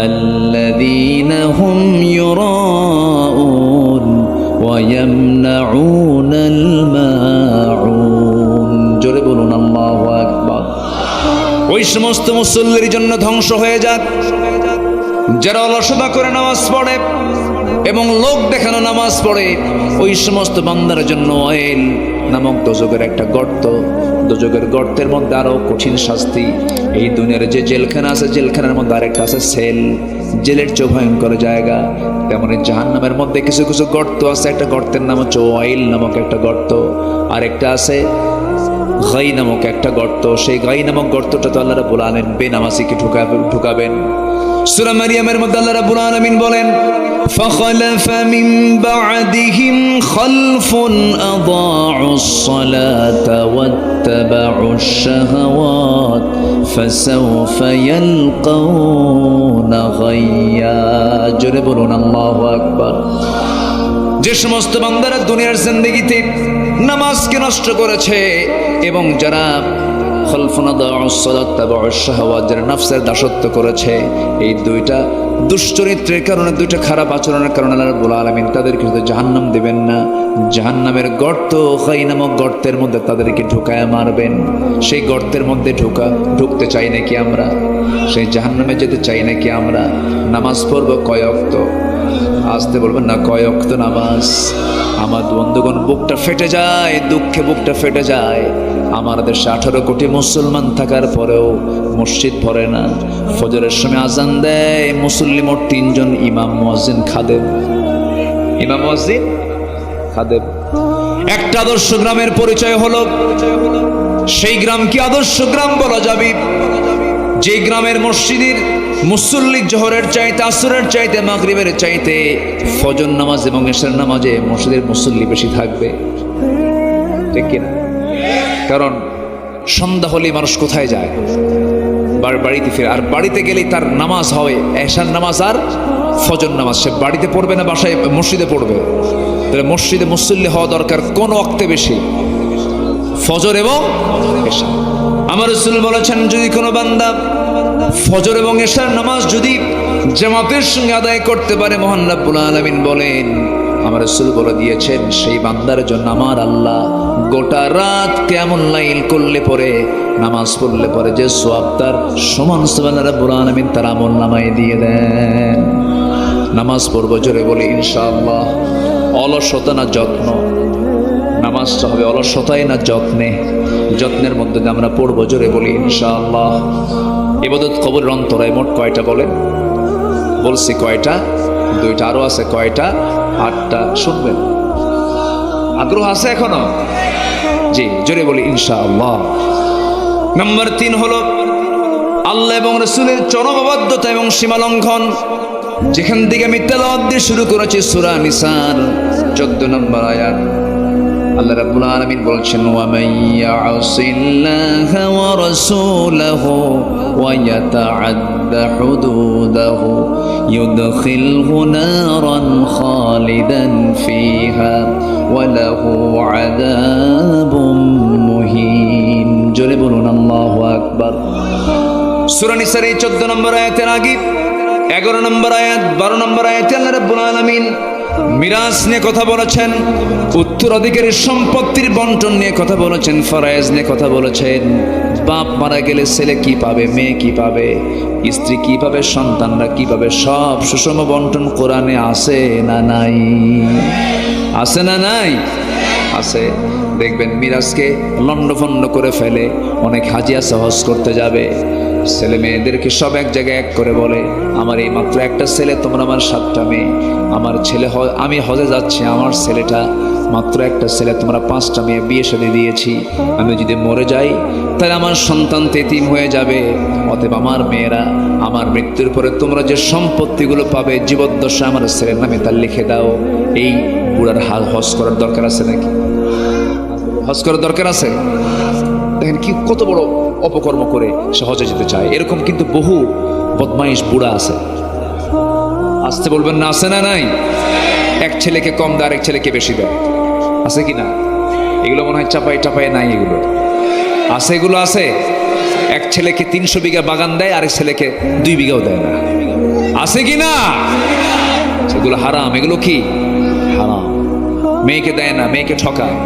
আল্লাযীনা হুম ইউরাউন ওয়া ইয়ামনাউনাল মাউন। জোরে বলুন আল্লাহু আকবার। ওই সমস্ত মুসল্লির জন্য ধ্বংস হয়ে যাক যারা অলসতা করে নামাজ পড়ে এবং লোক দেখানো নামাজ পড়ে। ওই সমস্ত বান্দার জন্য ওয়াইল নামক দোজখের একটা গর্ত, দোজখের গর্তের মধ্যে আরো কঠিন শাস্তি। এই দুনিয়ার যে জেলখানা আছে, জেলখানার মধ্যে আরেকটা আছে সেল, জেলের চেয়ে ভয়ঙ্কর জায়গা। তেমনি জাহান্নামের মধ্যে কিছু কিছু গর্ত আছে, একটা গর্তের নাম হচ্ছে ওয়াইল নামক একটা গর্ত, আরেকটা আছে গাই নামক একটা গর্ত। সেই গাই নামক গর্তটা তো আল্লাহ রাব্বুল আলামিন বেনামাজিকে ঢুকাবেন। সূরা মারিয়ামের মধ্যে আল্লাহ রাব্বুল আলামিন বলেন, فخلف من بعدهم خلف أضاعوا الصلاة واتبعوا الشهوات فسوف يلقون غيا। জোরে বলুন আল্লাহু আকবার। যে সমস্ত বান্দারা দুনিয়ার জিন্দেগিতে নামাজকে নষ্ট করেছে এবং যারা যারা নফসের দাসত্ব করেছে, এই দুইটা দুশ্চরিত্রের কারণে, দুইটা খারাপ আচরণের কারণে আল্লাহ রাব্বুল আলামিন তাদেরকে শুধু জাহান্নাম দেবেন না, জাহান্নামের গর্ত গাই নামক গর্তের মধ্যে তাদেরকে ঢুকায় মারবেন। সেই গর্তের মধ্যে ঢুকতে চাই নাকি আমরা? সেই জাহান্নামে যেতে চাই নাকি আমরা? নামাজ পড়বো কয় ওয়াক্ত? আসতে বলবেন না, কয় ওয়াক্ত নামাজ? আমার বন্ধুগণ বুকটা ফেটে যায়, দুঃখে বুকটা ফেটে যায়। আমার দেশে 18 কোটি মুসলমান থাকার পরেও মসজিদ ভরে না। ফজরের সময় আজান দেয় মুসল্লি মোট 3 জন, ইমাম মুয়াজ্জিন খাদেম। ইমাম মুয়াজ্জিন খাদেম। একটা আদর্শ গ্রামের পরিচয় হলো, সেই গ্রাম কি আদর্শ গ্রাম বলা যাবে যে গ্রামের মসজিদের মুসল্লি জোহরের চাইতে, আসরের চাইতে, মাগরিবের চাইতে ফজর নামাজ এবং এশার নামাজে মসজিদের মুসল্লি বেশি থাকবে, ঠিক কিনা? কারণ সন্ধ্যা হলে মানুষ কোথায় যায়? বাড়িতে ফিরে। আর বাড়িতে গেলেই তার নামাজ হয় এশার নামাজ আর ফজর নামাজ। সে বাড়িতে পড়বে না বাসায় মসজিদে পড়বে? তাহলে মসজিদে মুসল্লি হওয়া দরকার কোন ওয়াক্তে বেশি? ফজর এবং এশা। আমার রাসূল বলেছেন, যদি কোনো বান্দা ফজর এবং এশার নামাজ যদি জামাতের সঙ্গে আদায় করতে পারে, মহান রব্বুল আলামিন বলেন, আমার রাসূল বলে দিয়েছেন, সেই বান্দার জন্য আমার আল্লাহ গোটা রাত কিয়ামুল লাইল করলে পরে, নামাজ পড়লে পরে যে সওয়াব তার সমান সুবহান রব্বুল আলামিন তার আমল নামায় দিয়ে দেন। নামাজ পড়বো, জোরে বলি ইনশাআল্লাহ। অলসতা না যত্ন? নামাজটা হবে অলসতায় না যত্নে? যত্নের মধ্যে আমরা পড়বো, জোরে বলি ইনশাআল্লাহ। ইবাদত কবরের অন্তরায় মোট কয়টা বলেন? বলছি কয়টা? 2টা, আরো আছে কয়টা? 8টা। শুনবেন? আগ্রহ আছে এখনো? জি, জোরে বলি ইনশাআল্লাহ। নাম্বার 3 হলো আল্লাহ এবং রাসূলের চরমবদ্ধতা এবং সীমালঙ্ঘন। যেখান থেকে আমি তেলাওয়াত দিয়ে শুরু করেছি, সূরা নিসার 14 নম্বর আয়াত। আল্লাহ রাব্বুল আলামিন বলছেন, ওয়া মাইয়াসিল্লাহা ওয়া রাসূলাহু ওয়া ইয়াতাআদ্দা হুদুদাহু ইউদখিলহু নারান খালিদান ফিহা ওয়া লাহু আযাবুম মুহিন। জোরে বলুন আল্লাহু আকবার। সূরা নিসার এই 14 নম্বর আয়াতের আগে 11 নম্বর আয়াত, 12 নম্বর আয়াতে আল্লাহ রাব্বুল আলামিন মিরাস নিয়ে কথা বলেছেন, উত্তরাধিকারী সম্পত্তির বন্টন নিয়ে কথা বলেছেন, ফরায়েজ নিয়ে কথা বলেছেন। বাপ মারা গেলে ছেলে কি পাবে, মেয়ে কি পাবে, স্ত্রী কি পাবে, সন্তানরা কি পাবে, সব সুষম বন্টন কোরআনে আছে না নাই? আছে না নাই? আছে। দেখবেন মিরাজকে লন্ডভন্ড করে ফেলে। অনেক হাজি আছে হজ করতে যাবে, ছেলে মেয়েদেরকে সব এক জায়গায় এক করে বলে, আমার এই মাত্র একটা ছেলে, তোমরা আমার 7টা মেয়ে। আমার ছেলে আমি হজে যাচ্ছি, আমার ছেলেটা মাত্র একটা ছেলে, তোমরা 5টা মেয়ে বিয়ে শাদী দিয়েছি। আমি যদি মরে যাই তাহলে আমার সন্তান এতিম হয়ে যাবে। অতএব আমার মেয়েরা আমার মৃত্যুর পরে তোমরা যে সম্পত্তিগুলো পাবে জীবদ্দশা আমার ছেলের নামে তা লিখে দাও। এই বুড়ার হজ করার দরকার আছে নাকি? হজ করার দরকার আছে? দেখেন কি কত বড় অপকর্ম করে সে হজে যেতে চায়। এরকম কিন্তু বহু বদমাইশ বুড়া আছে। আসতে বলবেন না, আছে না নাই? এক ছেলেকে কম দেয়, আরেক ছেলেকে বেশি দেয়, আছে কি না? এগুলো মনে হয় চাপাই টাপাই নাই, এগুলো আছে, এগুলো আছে। এক ছেলেকে 300 বিঘা বাগান দেয়, আরেক ছেলেকে 2 বিঘাও দেয় না, আছে কি না? সেগুলো হারাম, এগুলো কি হারাম। মেয়েকে দেয় না, মেয়েকে ঠকায়।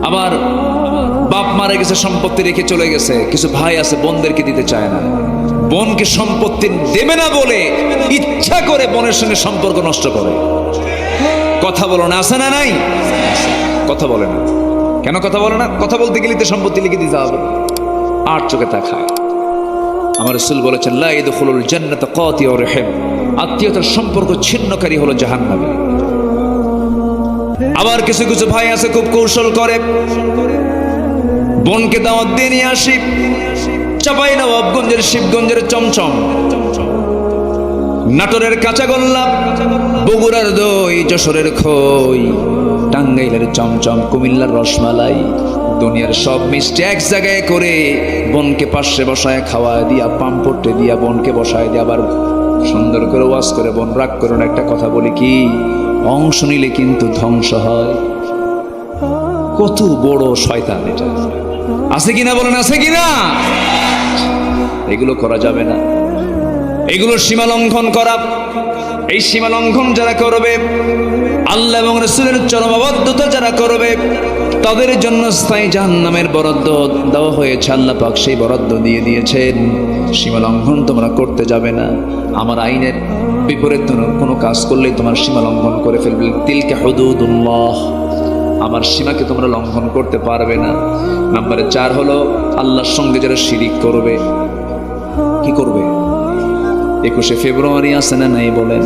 আবার বাপ মারা গেছে, সম্পত্তি রেখে চলে গেছে, কিছু ভাই আছে বোনদেরকে দিতে চায় না, বোনকে সম্পত্তি দেবে না বলে ইচ্ছা করে বোনের সঙ্গে সম্পর্ক নষ্ট করে। কথা বলো না, আছে না নাই? কথা বলে না কেন? কথা বলে না, কথা বলতে গেলে তো সম্পত্তি লিখে দিতে হবে, আর চোখে তাকায়। আমার রাসূল বলেছেন, লা ইয়াদখুলুল জান্নাতা কাতিউর রহিম, আত্মীয়তার সম্পর্ক ছিন্নকারী হলো জাহান্নামী। আবার কিছু কিছু ভাই আছে খুব কৌশল করে, বোনকে দাওয়াত দিয়ে নিয়ে আসি চাপাই নবাবগঞ্জের শিবগঞ্জের চমচম, নাটোরের কাঁচাগোল্লা, বগুড়ার দই, যশোরের খই, টাঙ্গাইলের চমচম, কুমিল্লার রসমালাই, দুনিয়ার সব মিষ্টি এক জায়গায় করে বোনকে পাশে বসায় খাওয়া দিয়া, পাম্পটে দিয়া বোনকে বসায় দিয়ে আবার সুন্দর করে ওয়াজ করে, বোন রাগ করুন, একটা কথা বলি কি, অংশ নিলে কিন্তু ধ্বংস হয়। কত বড় শয়তান এটা, আছে কিনা বলেন, আছে কিনা? এগুলো করা যাবে না, এগুলো সীমা লঙ্ঘন করা। এই সীমা লঙ্ঘন যারা করবে, আল্লাহ এবং রাসূলের চরম অবাধ্যতা যারা করবে, তাদের জন্য স্থায়ী জাহান্নামের বরাদ্দ দেওয়া হয়েছে। আল্লাহ পাক সেই বরাদ্দ দিয়ে দিয়েছেন। সীমা লঙ্ঘন তোমরা করতে যাবে না। আমার আইনের বিপরীত কোনো কাজ করলেই তোমার সীমা লঙ্ঘন করে ফেলবে। তিলকা হুদুদুল্লাহ, আমার সীমাকে তোমরা লঙ্ঘন করতে পারবে না। নম্বরে 4 হলো আল্লাহর সঙ্গে যারা শিরিক করবে। কি করবে? 21শে ফেব্রুয়ারি আসে না নাই বলেন?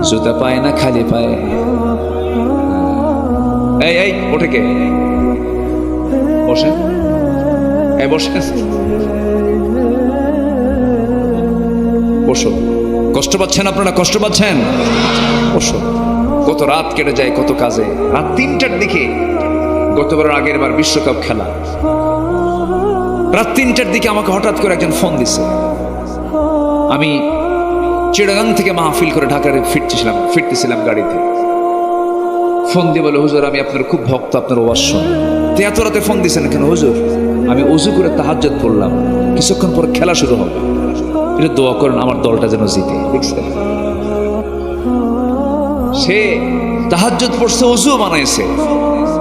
জুতা পায় না খালি পায়? এই এই ওঠে কে? বসে, এই বসে, বসো। কষ্ট পাচ্ছেন আপনারা? কষ্ট পাচ্ছেন? বসো। কত রাত কেটে যায়, কত কাজে। রাত 3টার দিকে, গতবারের আগের বার বিশ্বকাপ খেলা, রাত 3টার দিকে আমাকে হঠাৎ করে একজন ফোন দিছে। আমি চিড়াগাং থেকে মাহফিল করে ঢাকায় ফিরতেছিলাম গাড়িতে। ফোন দিয়ে বলে, হুজুর আমি আপনার খুব ভক্ত, আপনার ওয়াজ শুনি। তো এত রাতে ফোন দিয়েছেন কেন? হুজুর আমি ওযু করে তাহাজ্জুদ পড়লাম, কিছুক্ষণ পর খেলা শুরু হবে, এটা দোয়া করেন আমার দলটা যেন জিতে। দেখছেন, সে তাহাজ্জুদ পড়ছে, ওযু বানাইছে,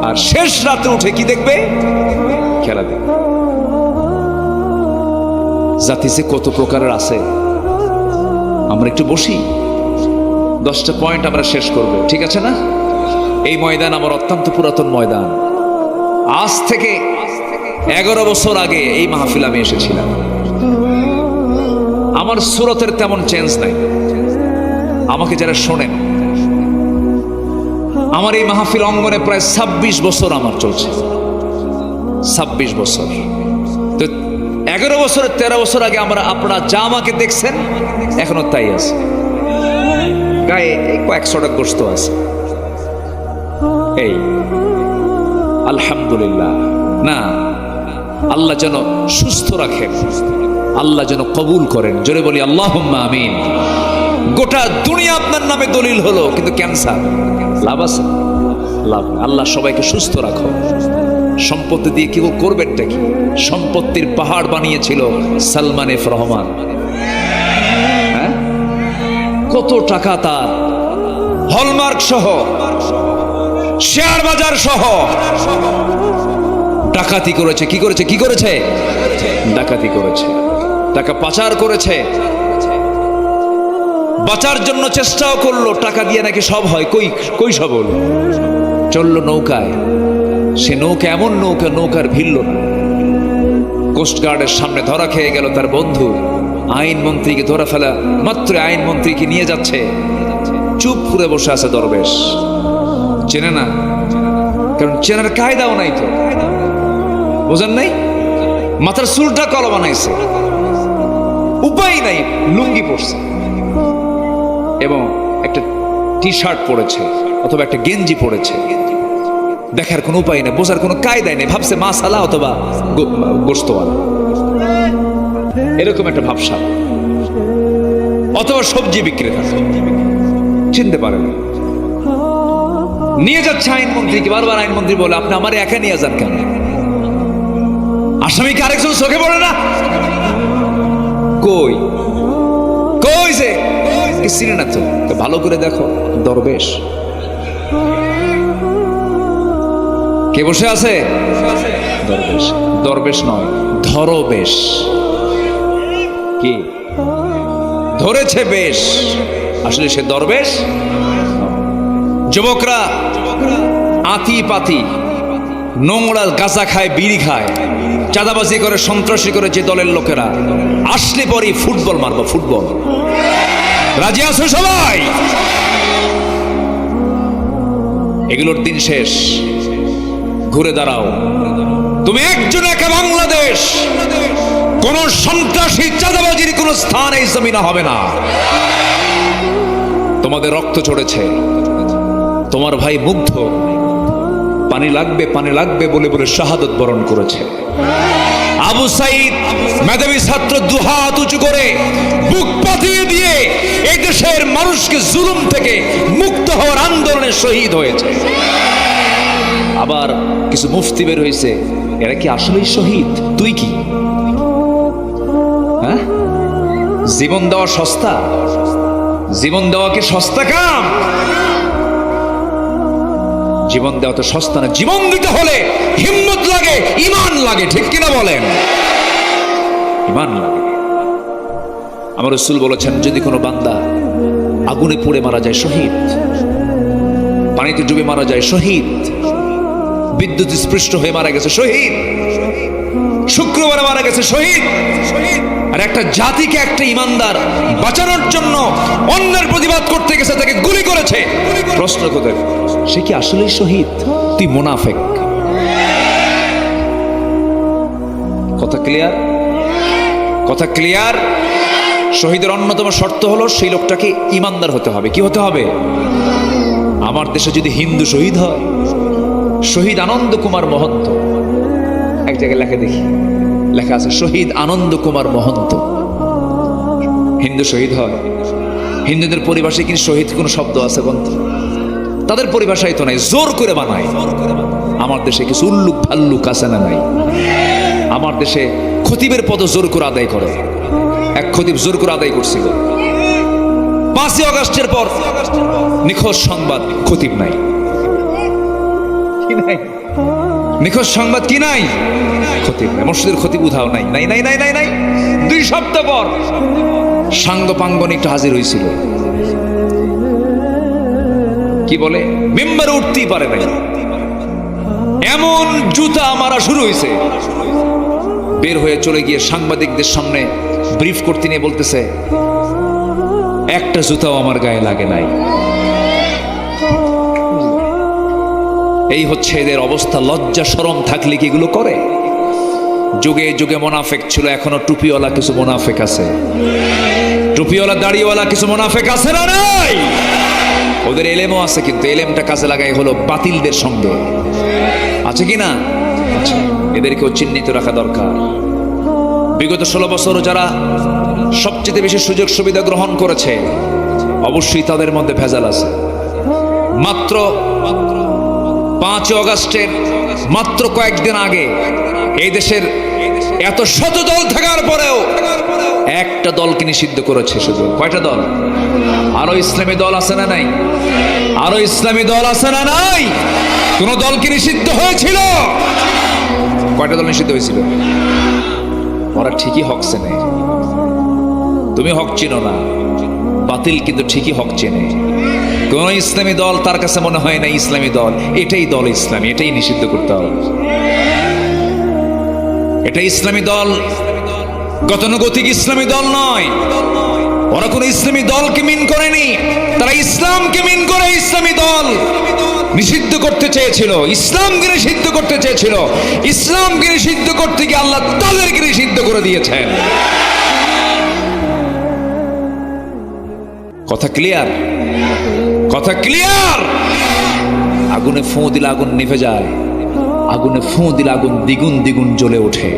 আর শেষ রাতে উঠে কি দেখবে? খেলা দেখবে। জাতি যে কত প্রকারের আছে। আমরা একটু বসি, 10টা পয়েন্ট আমরা শেষ করব, ঠিক আছে না? এই ময়দান আমার অত্যন্ত পুরাতন ময়দান। আজ থেকে 11 বছর আগে এই মাহফিল আমি এসেছিলাম। আমার সুরতের তেমন চেঞ্জ নাই। আমাকে যারা শোনেন, আমার এই মাহফিল অঙ্গনে প্রায় 26 বছর আমার চলছে। 26 বছর। তো 11 বছরের 13 বছর আগে আপনারা যা আমাকে দেখছেন এখনো তাই আছে। গায়ে কয়েকশো টাকা গোস্ত আছে। এই আলহামদুলিল্লাহ। না, আল্লাহ যেন সুস্থ রাখেন, আল্লাহ যেন কবুল করেন। জোরে বলি আল্লাহুম্মা আমিন। গোটা দুনিয়া আপনার নামে দলিল হলো, কিন্তু ক্যান্সার লাভ আছে? লাভ। আল্লাহ সবাইকে সুস্থ রাখো। সম্পত্তি দিয়ে কি করবেনটা কি? সম্পত্তির পাহাড় বানিয়েছিল সালমান এফ রহমান। হ্যাঁ, কত টাকা তার, হলমার্ক সহ, শেয়ার বাজার সহ ডাকাতি করেছে। কি করেছে? কি করেছে? ডাকাতি করেছে, টাকা পাচার করেছে। বাঁচার জন্য চেষ্টাও করলো, টাকা দিয়ে নাকি সব হয়। কই সব হলো? চললো নৌকায়। সে নৌকা এমন নৌকা, নৌকার ভিড়ল না। কোস্টগার্ডের সামনে ধরা খেয়ে গেল তার বন্ধু। আইনমন্ত্রীকে ধরা ফেলা মাত্র, আইনমন্ত্রীকে নিয়ে যাচ্ছে, চুপ করে বসে আছে দরবেশ। চেনে না, কারণ চেনার কায়দাও নাই। তো বোঝেন নাই? মাথার চুলটা কলা বানাইছে, উপায় নাই, লুঙ্গি পরছে এবং একটা টি শার্ট পরেছে অথবা একটা গেঞ্জি পরেছে। দেখার কোনো উপায় নেই, বোঝার কোনো কায়দায় নেই, ভাবছে মাসালা অথবা গোস্তওয়ালা, এরকম একটা ভাবসা, অথবা সবজি বিক্রেতা, চিনতে পারে না। নিয়ে যাচ্ছে আইনমন্ত্রীকে, বারবার আইনমন্ত্রী বলে আপনি আমার একা নিয়ে যান কেন? আসামিকে আরেকজন চোখে পড়ে না? কই কই যে চিনে না তো, ভালো করে দেখো, দরবেশ। কে বসে আছে? দরবেশ। দরবেশ নয়, ধরবেশ। কি ধরেছে বেশ, আসলে সে দরবেশ। যুবকরা আতি পাতি নোংরা গাঁজা খায়, বিড়ি খায়, চাঁদাবাজি করে, সন্ত্রাসী করে যে দলের লোকেরা, আসলে পরে ফুটবল মারবো, ফুটবল। রাজি আছো সবাই? এগুলোর দিন শেষ। ঘুরে দাঁড়াও, তুমি একজন একা বাংলাদেশ, কোন সন্ত্রাসী চাঁদাবাজির কোন স্থান এই জমিনে হবে না। তোমাদের রক্ত ঝরেছে, তোমার ভাই মুগ্ধ পানি লাগবে পানি লাগবে বলে বলে শাহাদত বরণ করেছে। আবু সাইদ মেধাবী ছাত্র দুহাত উঁচু করে বুক পাতিয়ে দিয়ে এই দেশের মানুষকে জুলুম থেকে মুক্ত হওয়ার আন্দোলনে শহীদ হয়েছে। আবার কিছু মুফতি বের হয়েছে, এরা কি আসলেই শহীদ? তুই কি? হ্যাঁ, জীবন দেওয়া সস্তা? জীবন দেওয়া কি সস্তা কাম? জীবন দেওয়া তো সস্তা না। জীবন দিতে হলে হিম্মত লাগে, ঈমান লাগে, ঠিক কিনা বলেন? ঈমান লাগে। আমার রাসূল বলেছেন, যদি কোনো বান্দা আগুনে পুড়ে মারা যায় শহীদ, পানিতে ডুবে মারা যায় শহীদ, বিদ্যুৎ স্পৃষ্ট হয়ে মারা গেছে শহীদ, শুক্রবারে মারা গেছে শহীদ। আর একটা জাতিকে, একটা ইমানদার বাঁচানোর জন্য অন্যের প্রতিবাদ করতে গেছে, তাকে গুলি করেছে। প্রশ্ন কোথায়? সে কি আসলেই শহীদ? তুই মুনাফেক। কথা ক্লিয়ার? কথা ক্লিয়ার? শহীদের অন্যতম শর্ত হলো সেই লোকটাকে ইমানদার হতে হবে। কি হতে হবে? আমার দেশে যদি হিন্দু শহীদ হয়, শহীদ আনন্দ কুমার মহন্ত, এক জায়গায় লেখা দেখি, লেখা আছে শহীদ আনন্দ কুমার মহন্ত, হিন্দু শহীদ হয়। হিন্দুদের পরিভাষায় কিন্তু শহীদ কোন শব্দ আছে কোন? তাদের পরিভাষায় তো নাই, জোর করে বানায়। আমার দেশে কিছু উল্লুক ফাল্লুক আছে না নাই? আমার দেশে খতিবের পদ জোর করে আদায় করে। এক খতিব জোর করে আদায় করছিল। 5ই আগস্টের পর নিখোঁজ সংবাদ, খতিব নাই। কি নাই? নিখোঁজ সংবাদ কি নাই? খতিব নাই। মসজিদের খতিব উধাও নাই, নাই নাই নাই নাই নাই। 2 সপ্তাহ পর সাঙ্গ পাঙ্গনিকটা হাজির হয়েছিল। কি বলে? মেম্বারে উঠতেই পারে নাই, এমন জুতা মারা শুরু হয়েছে। বের হয়ে চলে গিয়ে সাংবাদিকদের সামনে ব্রিফ করতে নিয়ে বলতেছে, একটা জুতাও আমার গায়ে লাগে নাই। এই হচ্ছে এদের অবস্থা। লজ্জা শরম থাকলে কি এগুলো করে? যুগে যুগে মোনাফেক ছিল, এখনো টুপিওয়ালা কিছু মোনাফেক আছে। টুপিওয়ালা দাড়িওয়ালা কিছু মোনাফেক আছে না নাই? ওদের এলেমও আছে, কিন্তু এলেমটা কাজে লাগাই হলো বাতিলদের সঙ্গে। আছে কি না? এদেরকেও চিহ্নিত রাখা দরকার। বিগত 16 বছর যারা সবচেয়ে বেশি সুযোগ সুবিধা গ্রহণ করেছে, অবশ্যই তাদের মধ্যে ভেজাল আছে। মাত্র 5 আগস্টের মাত্র কয়েকদিন আগে এই দেশের এত শত দল থাকার পরেও একটা দলকে নিষিদ্ধ করেছে। শুধু কয়টা দল? আরো ইসলামী দল আছে না নাই? আরো ইসলামী দল আছে না নাই? কোন দলকে নিষিদ্ধ হয়েছিল? কয়টা দল নিষিদ্ধ হয়েছিল? ওরা ঠিকই হক চেনে। তুমি হক চিনো না, বাতিল কিন্তু ঠিকই হক চেনে। কোন ইসলামী দল তার কাছে মনে হয় না ইসলামী দল, এটাই দল ইসলামী, এটাই নিষিদ্ধ করতে হবে। এটা ইসলামী দল, গতানুগতিক ইসলামী দল নয়। ওরা কোন ইসলামী দলকে মিন করেনি, তারা ইসলামকে মিন করে ইসলামী দল নিষিদ্ধ করতে চেয়েছিল, ইসলামকে নিষিদ্ধ করতে চেয়েছিল। ইসলামকে নিষিদ্ধ করতে গিয়ে আল্লাহ তাদেরকে নিষিদ্ধ করে দিয়েছেন। কথা ক্লিয়ার? কথা ক্লিয়ার? আগুনে ফু দিলে আগুন নিভে যায়, আগুনে ফু দিলে আগুন দ্বিগুণ দ্বিগুণ জ্বলে ওঠে।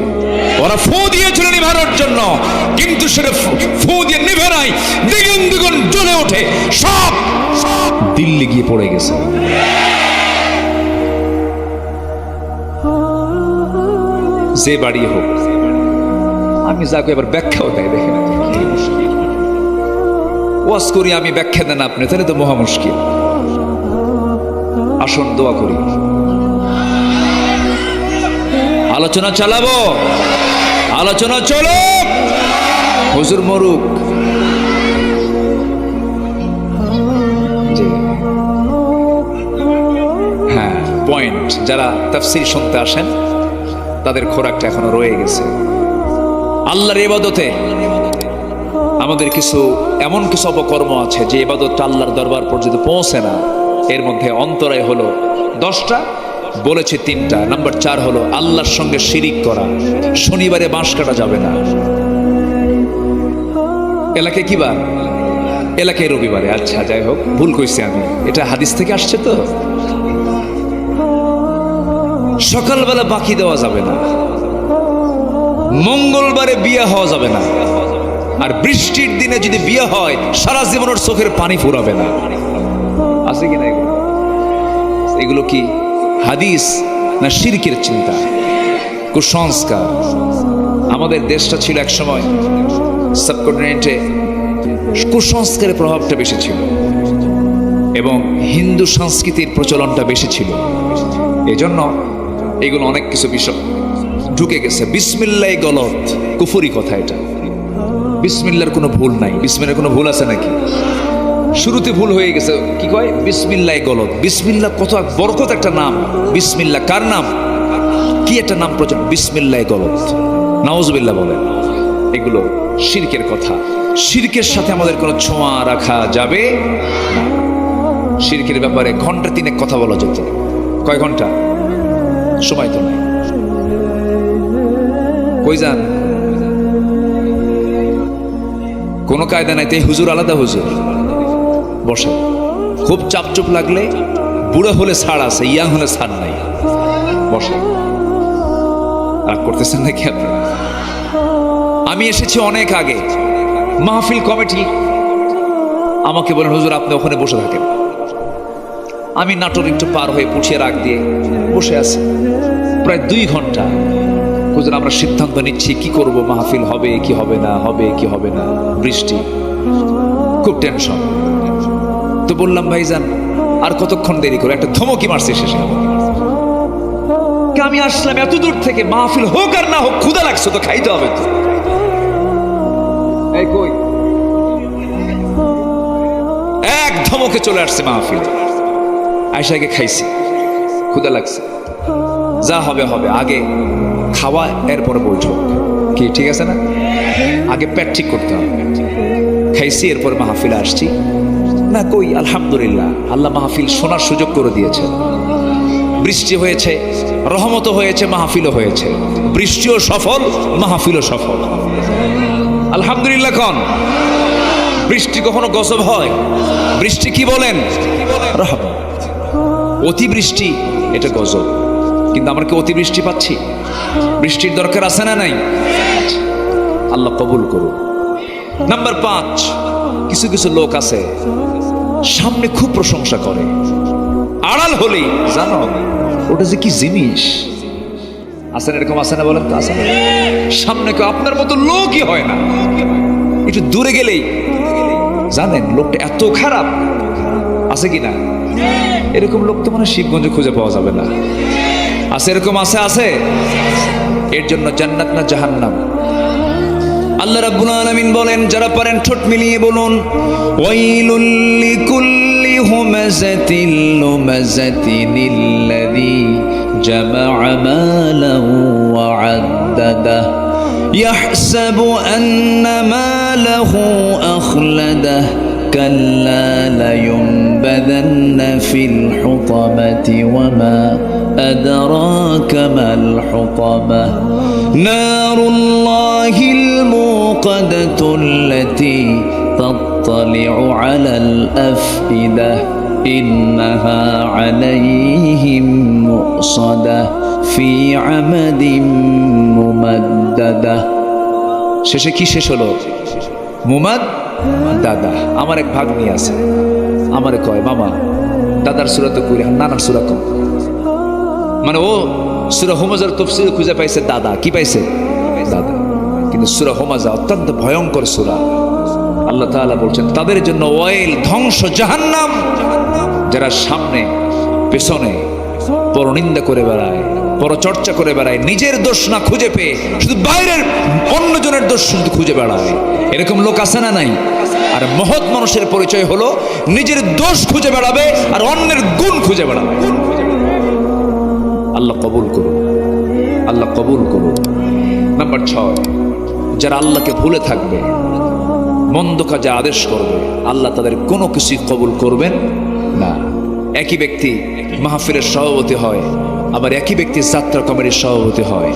ওরা ফু দিয়েছিল নিভানোর জন্য, কিন্তু সেটা ফু দিয়ে নিভে নাই, দ্বিগুণ দ্বিগুণ জ্বলে ওঠে, সব দিল্লি গিয়ে পড়ে গেছে। যে বাড়ি হোক, আমি যাকে এবার ব্যাখ্যাও দেয়, দেখেন ওয়াজ করি আমি, ব্যাখ্যা দেন আপনি, তাহলে তো মহা মুশকিল। আসুন দোয়া করি, আলোচনা চালাবো, আলোচনা চলো, হুজুর মরুক। হ্যাঁ, পয়েন্ট, যারা তাফসীর শুনতে আসেন তাদের খোরাকটা এখনো রয়ে গেছে। আল্লাহর ইবাদতে আমাদের এমন কিছু অপকর্ম আছে যে ইবাদতটা আল্লাহর দরবার পর্যন্ত পৌঁছে না। এর মধ্যে অন্তরায় হলো 10টা, বলেছে 3টা। নাম্বার 4 হলো আল্লাহর সঙ্গে শিরিক করা। শনিবারে বাঁশ কাটা যাবে না। এলাকায় কি বার? এলাকায় রবিবারে। আচ্ছা, যাই হোক, ভুল কইছি আমি, এটা হাদিস থেকে আসছে তো। সকালবেলা বাকি দেওয়া যাবে না। মঙ্গলবারে বিয়ে হওয়া যাবে না। আর বৃষ্টির দিনে যদি বিয়ে হয়, সারা জীবনের চোখের পানি ফুরাবে না। আছে কিনা এগুলো? কি হাদিস না শিরকের চিন্তা, কুসংস্কার? আমাদের দেশটা ছিল এক সময়, সাবকন্টিনেন্টে কুসংস্কারের প্রভাবটা বেশি ছিল এবং হিন্দু সংস্কৃতির প্রচলনটা বেশি ছিল। এজন্য এগুলো অনেক কিছু বিষয় ঢুকে গেছে। বিসমিল্লাহ গলত, কুফরি কথা এটা। বিসমিল্লার কোনো ভুল নাই। বিসমিল্লার কোনো ভুল আছে নাকি? শুরুতে ভুল হয়ে গেছে। কি কয়? বিসমিল্লাহ গলত। বিসমিল্লাহ কত বরকত একটা নাম। বিসমিল্লাহ কার নাম? কি একটা নাম প্রচলন, বিসমিল্লাহ গলত। নাউজুবিল্লাহ বলেন। এগুলো শিরকের কথা। শিরকের সাথে আমাদের কোনো ছোঁয়া রাখা যাবে না। শিরকের ব্যাপারে ঘন্টা 3 কথা বলা যেত। কয় ঘন্টা? সময় তো নাই। কই যান? কোনো কায়দা নাই। তাই হুজুর আলাদা হুজুর বসে। খুব চাপচুপ লাগলে, বুড়ো হলে ছাড় আছে, ইয়াং হলে ছাড় নাই। বসে। রাগ করতেছেন নাকি আপনারা? আমি এসেছি অনেক আগে। মাহফিল কমিটি আমাকে বলেন, হুজুর আপনি ওখানে বসে থাকেন। আমি নাটোর একটু পার হয়ে পুঠিয়ে রাগ দিয়ে বসে আছি প্রায় 2 ঘন্টা। হুজুর আমরা সিদ্ধান্ত নিচ্ছি কি করব, মাহফিল হবে কি হবে না, হবে কি হবে না, বৃষ্টি, খুব টেনশন। তো বললাম ভাইজান আর কতক্ষণ দেরি করে? একটা ধমকি মারছে শেষে। আমি আসলাম এত দূর থেকে, মাহফিল হোক আর না হোক, ক্ষুধা লাগছে তো, খাইতে হবে তো। এই কই, এক ধমকে চলে আসছে মাহফিল। আয়সাকে খাইছি, ক্ষুধা লাগছে, যা হবে হবে, আগে খাওয়া এরপরে বৈঠক। কি ঠিক আছে না? আগে পেট ঠিক করতে হবে। খাইছি, এরপর মাহফিলে আসছি না। কই, আলহামদুলিল্লাহ, আল্লাহ মাহফিল শোনার সুযোগ করে দিয়েছে। বৃষ্টি হয়েছে, রহমত হয়েছে, মাহফিলও হয়েছে। বৃষ্টিও সফল, মাহফিলও সফল, আলহামদুলিল্লাহ। কোন বৃষ্টি কখনো গজব হয়? বৃষ্টি কি বলেন? রহমত। অতিবৃষ্টি এটা গজব। কিন্তু আমরা কি অতিবৃষ্টি পাচ্ছি? বৃষ্টির দরকার আছে না নাই? আল্লাহ কবুল করুন। নাম্বার 5, কিছু কিছু লোক আছে সামনে খুব প্রশংসা করে, আড়াল হলেই জানো ওটা যে কি জিনিস। আছেন এরকম? আছে না? বলেন তো। আছে না? সামনে কেউ আপনার মতো লোকই হয় না, একটু দূরে গেলেই জানেন লোকটা এত খারাপ। আছে কি না? এরকম লোক তো মানে শিবগঞ্জে খুঁজে পাওয়া যাবে না। আছে এরকম? আছে, আছে। এর জন্য জান্নাত না জাহান্নাম? আল্লাহ রাব্বুল আলামিন বলেন, যারা পারেন ঠোঁট মিলিয়ে বলুন, ওয়াইলুল লিকুল্লি হুমাযাতিল লুমাযাতিনিল্লাযী জামা'a মালাহু ওয়া 'আদ্দাদাহু ইয়াহসাবু আন্না মালাহু আখলাদাহু কাল্লা লায়ুনবাযান্না ফিল হুতামাতি ওয়া মা আদরাকা মাল হুতামা নারুল্লাহিল মুকাদাতুল্লাতী তাত্তালি'ু আলাল আফইদাহ ইন্নাহা আলাইহিম মুসাদা ফি আমাদিম মুমাদ্দাদা। শেষে কি শেষ হলো? মুমাদ্দাদা। আমার এক ভাগ্নি আছে, আমারে কয় মামা দাদার সূরা তো কইরা নানার সূরা কম। মানে ও সূরা হুমাজার তাফসীর খুঁজে পাইছে দাদা, কি পাইছে? দাদা। কিন্তু সূরা হুমাজা অত্যন্ত ভয়ঙ্কর সূরা। আল্লাহ তাআলা বলছেন তাদের জন্য ওয়াইল, ধ্বংস, জাহান্নাম, যারা সামনে পেছনে পরনিন্দা করে বেড়ায়, পরচর্চা করে বেড়ায়, নিজের দোষ না খুঁজে পেয়ে শুধু বাইরের অন্যজনের দোষ শুধু খুঁজে বেড়ায়। এরকম লোক আছে না নাই? আর মহৎ মানুষের পরিচয় হলো নিজের দোষ খুঁজে বেড়াবে আর অন্যের গুণ খুঁজে বেড়াবে। আল্লাহ কবুল করুন, আল্লাহ কবুল করুন। নাম্বার 6, যারা আল্লাহকে ভুলে থাকবে, মন্দ কাজে আদেশ করবে, আল্লাহ তাদের কোনো কিছুই কবুল করবেন না। একই ব্যক্তি মাহফিলের সভাপতি হয়, আবার একই ব্যক্তি যাত্রা কমিটির সভাপতি হয়।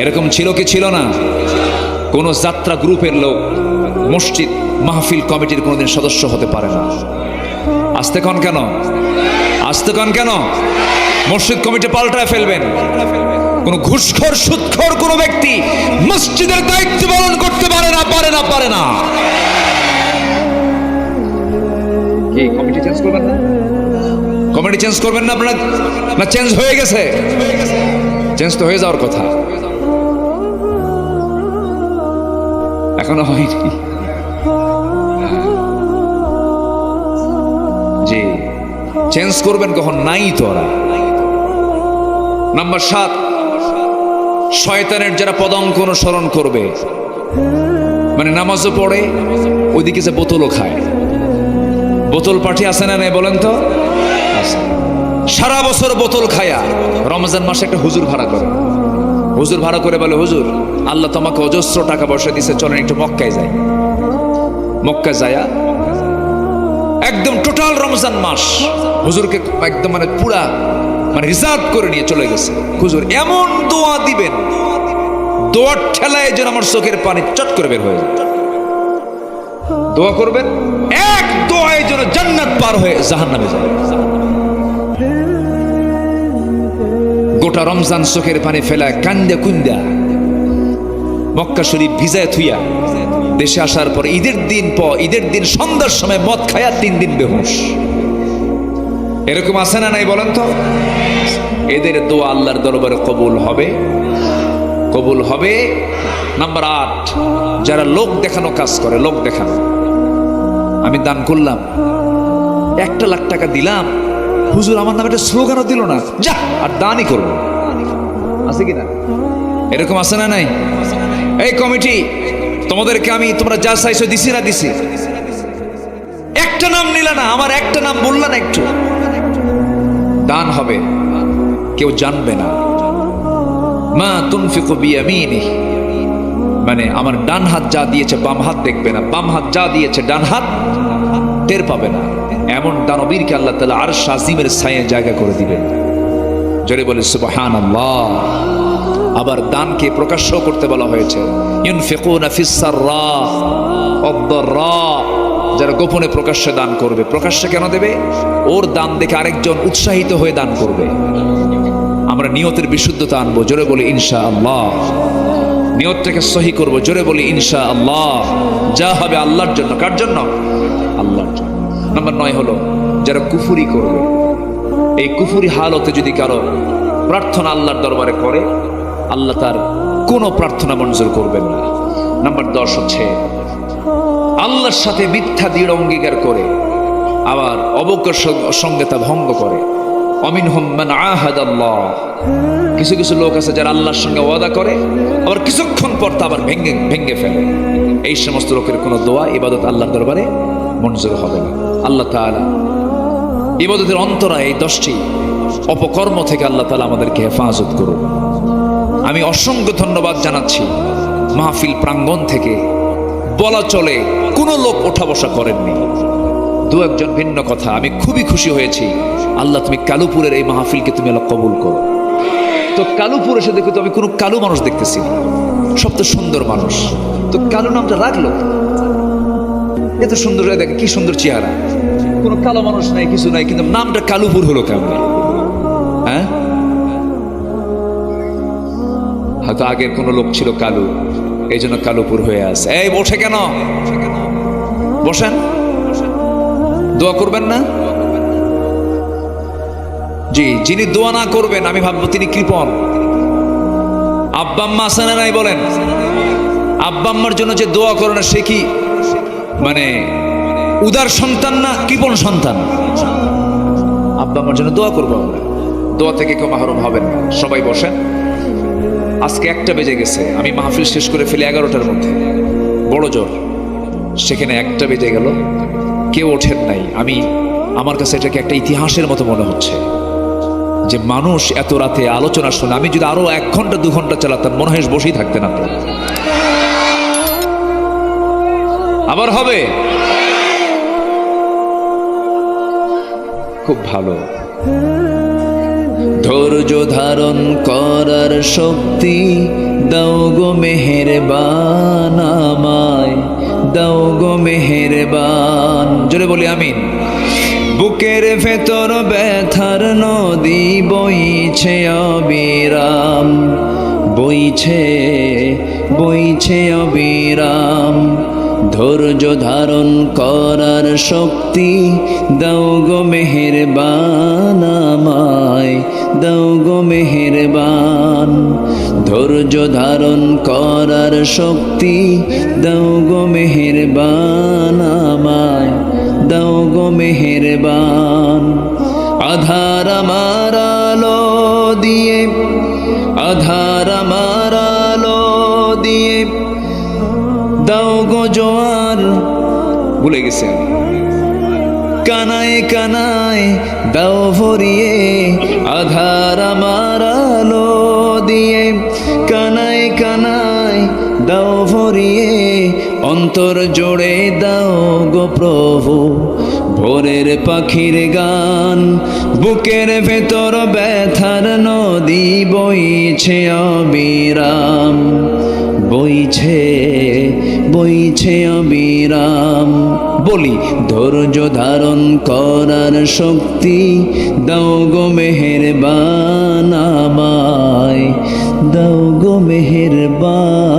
এরকম ছিল কি ছিল না? কোন যাত্রা গ্রুপের লোক মসজিদ মাহফিল কমিটির কোনোদিন সদস্য হতে পারে না। আসতে কন কেন? আসতে কন কেন? মসজিদ কমিটি পাল্টায় ফেলবেন। কোন ঘুষখোর সুদখোর কোন ব্যক্তি মসজিদের দায়িত্ব পালন করতে পারে না, পারে না, পারে না। কি কমিটি চেঞ্জ করবেন না? কমিটি চেঞ্জ করবেন না আপনারা? না চেঞ্জ হয়ে গেছে? চেঞ্জ তো হয়ে যাওয়ার কথা, এখনো হয়নি। জি, চেঞ্জ করবেন কখন? নাই তো ওরা। নাম্বার 7, শয়তানের যারা পদাঙ্ক অনুসরণ করবে, মানে নামাজও পড়ে ওইদিকে যে বোতলও খায়। বোতল পাঠি আছে না নাই বলেন তো? সারা বছর বোতল খায়া রমজান মাসে একটা হুজুর ভাড়া করে। হুজুর ভাড়া করে বলে, হুজুর আল্লাহ তোমাকে অজস্র টাকা পয়সা দিচ্ছে, চলেন একটু মক্কায় যাই। মক্কা যায়া একদম টোটাল রমজান মাস হুজুরকে একদম মানে পুরা মানে রিজার্ভ করে নিয়ে চলে গেছে। হুজুর এমন দোয়া দিবেন, দোয়ার ঠেলায় যেন আমার চোখের পানি চট করে বের হয়ে যায়। দোয়া করবেন, এক দোয়ায় যেন জান্নাত পার হয়ে জাহান্নামে যায়। গোটা রমজান চোখের পানি ফেলায় কান্দা কুন্দা মক্কা শরীফ ভিজায় থুইয়া দেশে আসার পর ঈদের দিন সন্ধ্যার সময় মদ খায়া 3 দিন বেহুশ। এরকম আছে না নাই বলেন তো? এদের দোয়া আল্লাহর দরবারে কবুল হবে, কবুল হবে। নাম্বার 8, যারা লোক দেখানো কাজ করে। লোক দেখানো, আমি দান করলাম, 1 লাখ টাকা দিলাম, হুজুর আমার নামে একটা স্লোগানও দিল না, যা আর দানই করবো। আছে কিনা? এরকম আছে না নাই? এই কমিটি তোমাদেরকে আমি, তোমরা যা চাইছো দিছি না দিছি? একটা নাম নিলা না, আমার একটা নাম বললা না, একটু দান হবে, কেউ জানবে না। মা তুনফিকু বিয়ামিনিহি, মানে আমার ডান হাত যা দিয়েছে বাম হাত দেখবে না, বাম হাত যা দিয়েছে ডান হাত টের পাবে না। এমন দানবীরকে আল্লাহ তাআলা আরশ আজিমের ছায়ায় জায়গা করে দিবেন। জোরে বলে সুবহানাল্লাহ। আবার দানকে প্রকাশ্য করতে বলা হয়েছে, ইউনফিকুনা ফিস সাররা ওয়াদ-দাররা, যারা গোপনে প্রকাশ্যে দান করবে। প্রকাশ্যে কেন দেবে? ওর দান দেখে আরেকজন উৎসাহিত হয়ে দান করবে। আমরা নিয়তের বিশুদ্ধতা আনবো, জোরে বলি ইনশাআল্লাহ। নিয়তটাকে সহি করবো, জোরে বলি ইনশাআল্লাহ। যা হবে আল্লাহর জন্য। কার জন্য? আল্লাহর জন্য। নাম্বার 9 হলো যারা কুফরি করবে। এই কুফরি হালতে যদি কারো প্রার্থনা আল্লাহর দরবারে করে, আল্লাহ তার কোনো প্রার্থনা মঞ্জুর করবেন না। নাম্বার 10 হচ্ছে আল্লাহর সাথে মিথ্যা দৃঢ় অঙ্গীকার করে আবার অবজ্ঞার সঙ্গে তা ভঙ্গ করে। অমিনহুম মান আহাদাল্লাহ, কিছু কিছু লোক আছে যারা আল্লাহর সঙ্গে ওয়াদা করে আবার কিছুক্ষণ পর তা আবার ভেঙে ফেলে। এই সমস্ত লোকের কোনো দোয়া ইবাদত আল্লাহর দরবারে মঞ্জুর হবে না। আল্লাহ তাআলা ইবাদতের অন্তরায় এই 10টি অপকর্ম থেকে আল্লাহ তাআলা আমাদেরকে হেফাজত করুন। আমি অসংখ্য ধন্যবাদ জানাচ্ছি মাহফিল প্রাঙ্গণ থেকে বলা চলে কোনো লোক ওঠা বসা করেননি। 2-1 ভিন্ন কথা। আমি খুবই খুশি হয়েছি। আল্লাহ তুমি কালুপুরের এই মাহফিলকে তুমি আল্লাহ কবুল করো। তো কালুপুর এসে দেখো তো আমি কোনো কালু মানুষ দেখতেছি না, সব তো সুন্দর মানুষ। তো কালু নামটা রাখলো, এত সুন্দর, দেখে কি সুন্দর চেহারা। কোনো কালো মানুষ নাই, কিছু নাই, কিন্তু নামটা কালুপুর হলো কেমন? হ্যাঁ, হয়তো আগের কোনো লোক ছিল কালু, এই জন্য কালুপুর হয়ে আছে। এই বসে কেন? বসেন, দোয়া করবেন না? জি, যিনি দোয়া না করবেন আমি ভাববো তিনি কৃপণ। আব্বা আম্মা আছে না নাই বলেন? আব্বা আম্মার জন্য যে দোয়া করে না সে কি মানে উদার সন্তান না কৃপণ সন্তান? আব্বা আম্মার জন্য দোয়া করবো আমরা, দোয়া থেকে কেউ মাহরুম হবেন না। সবাই বসেন। আজকে 1টা বেজে গেছে, আমি মাহফিল শেষ করে ফেলি 11টার মধ্যে, বড় জোর। সেখানে 1টা বেজে গেল, কেউ ওঠেন নাই। আমার কাছে এটাকে একটা ইতিহাসের মতো মনে হচ্ছে যে মানুষ এত রাতে আলোচনা শুনে। আমি যদি আরো 1 ঘন্টা 2 ঘন্টা চালাতাম মনে হয় বসেই থাকতেন আপনারা। আবার হবে, খুব ভালো। ধৈর্য ধারণ করার শক্তি দাও গো মেহেরবান, আমায় দাও গো মেহেরবান। জোরে বলি আমিন। বুকের ভেতর ব্যথার নদী বইছে অবিরাম, বইছে বইছে অবিরাম। ধৈর্য ধারণ করার শক্তি দাও গো মেহেরবান, আমায় দাও গো মেহেরবান। ধৈর্য ধারণ করার শক্তি দাও গো মেহেরবান, আমায় দাও গো মেহেরবান। আধার আমার আলো দিয়ে, আধার আমার আলো দিয়ে দাও গো জোয়ার। ভুলে গেছি আমি। কানায় কানায় দাও ভরিয়ে, আধার আমার আলো দিয়ে কানায় কানায় দাও ভরিয়ে। অন্তর জোড়ে দাও গো প্রভু ভোরের পাখির গান। বুকের ভেতর ব্যথার নদী বইছে অবিরাম, বইছে বইছে অবিরাম। বলি ধৈর্য ধারণ করার শক্তি দাও গো মেহেরবান, আমায় দাও গো মেহেরবান।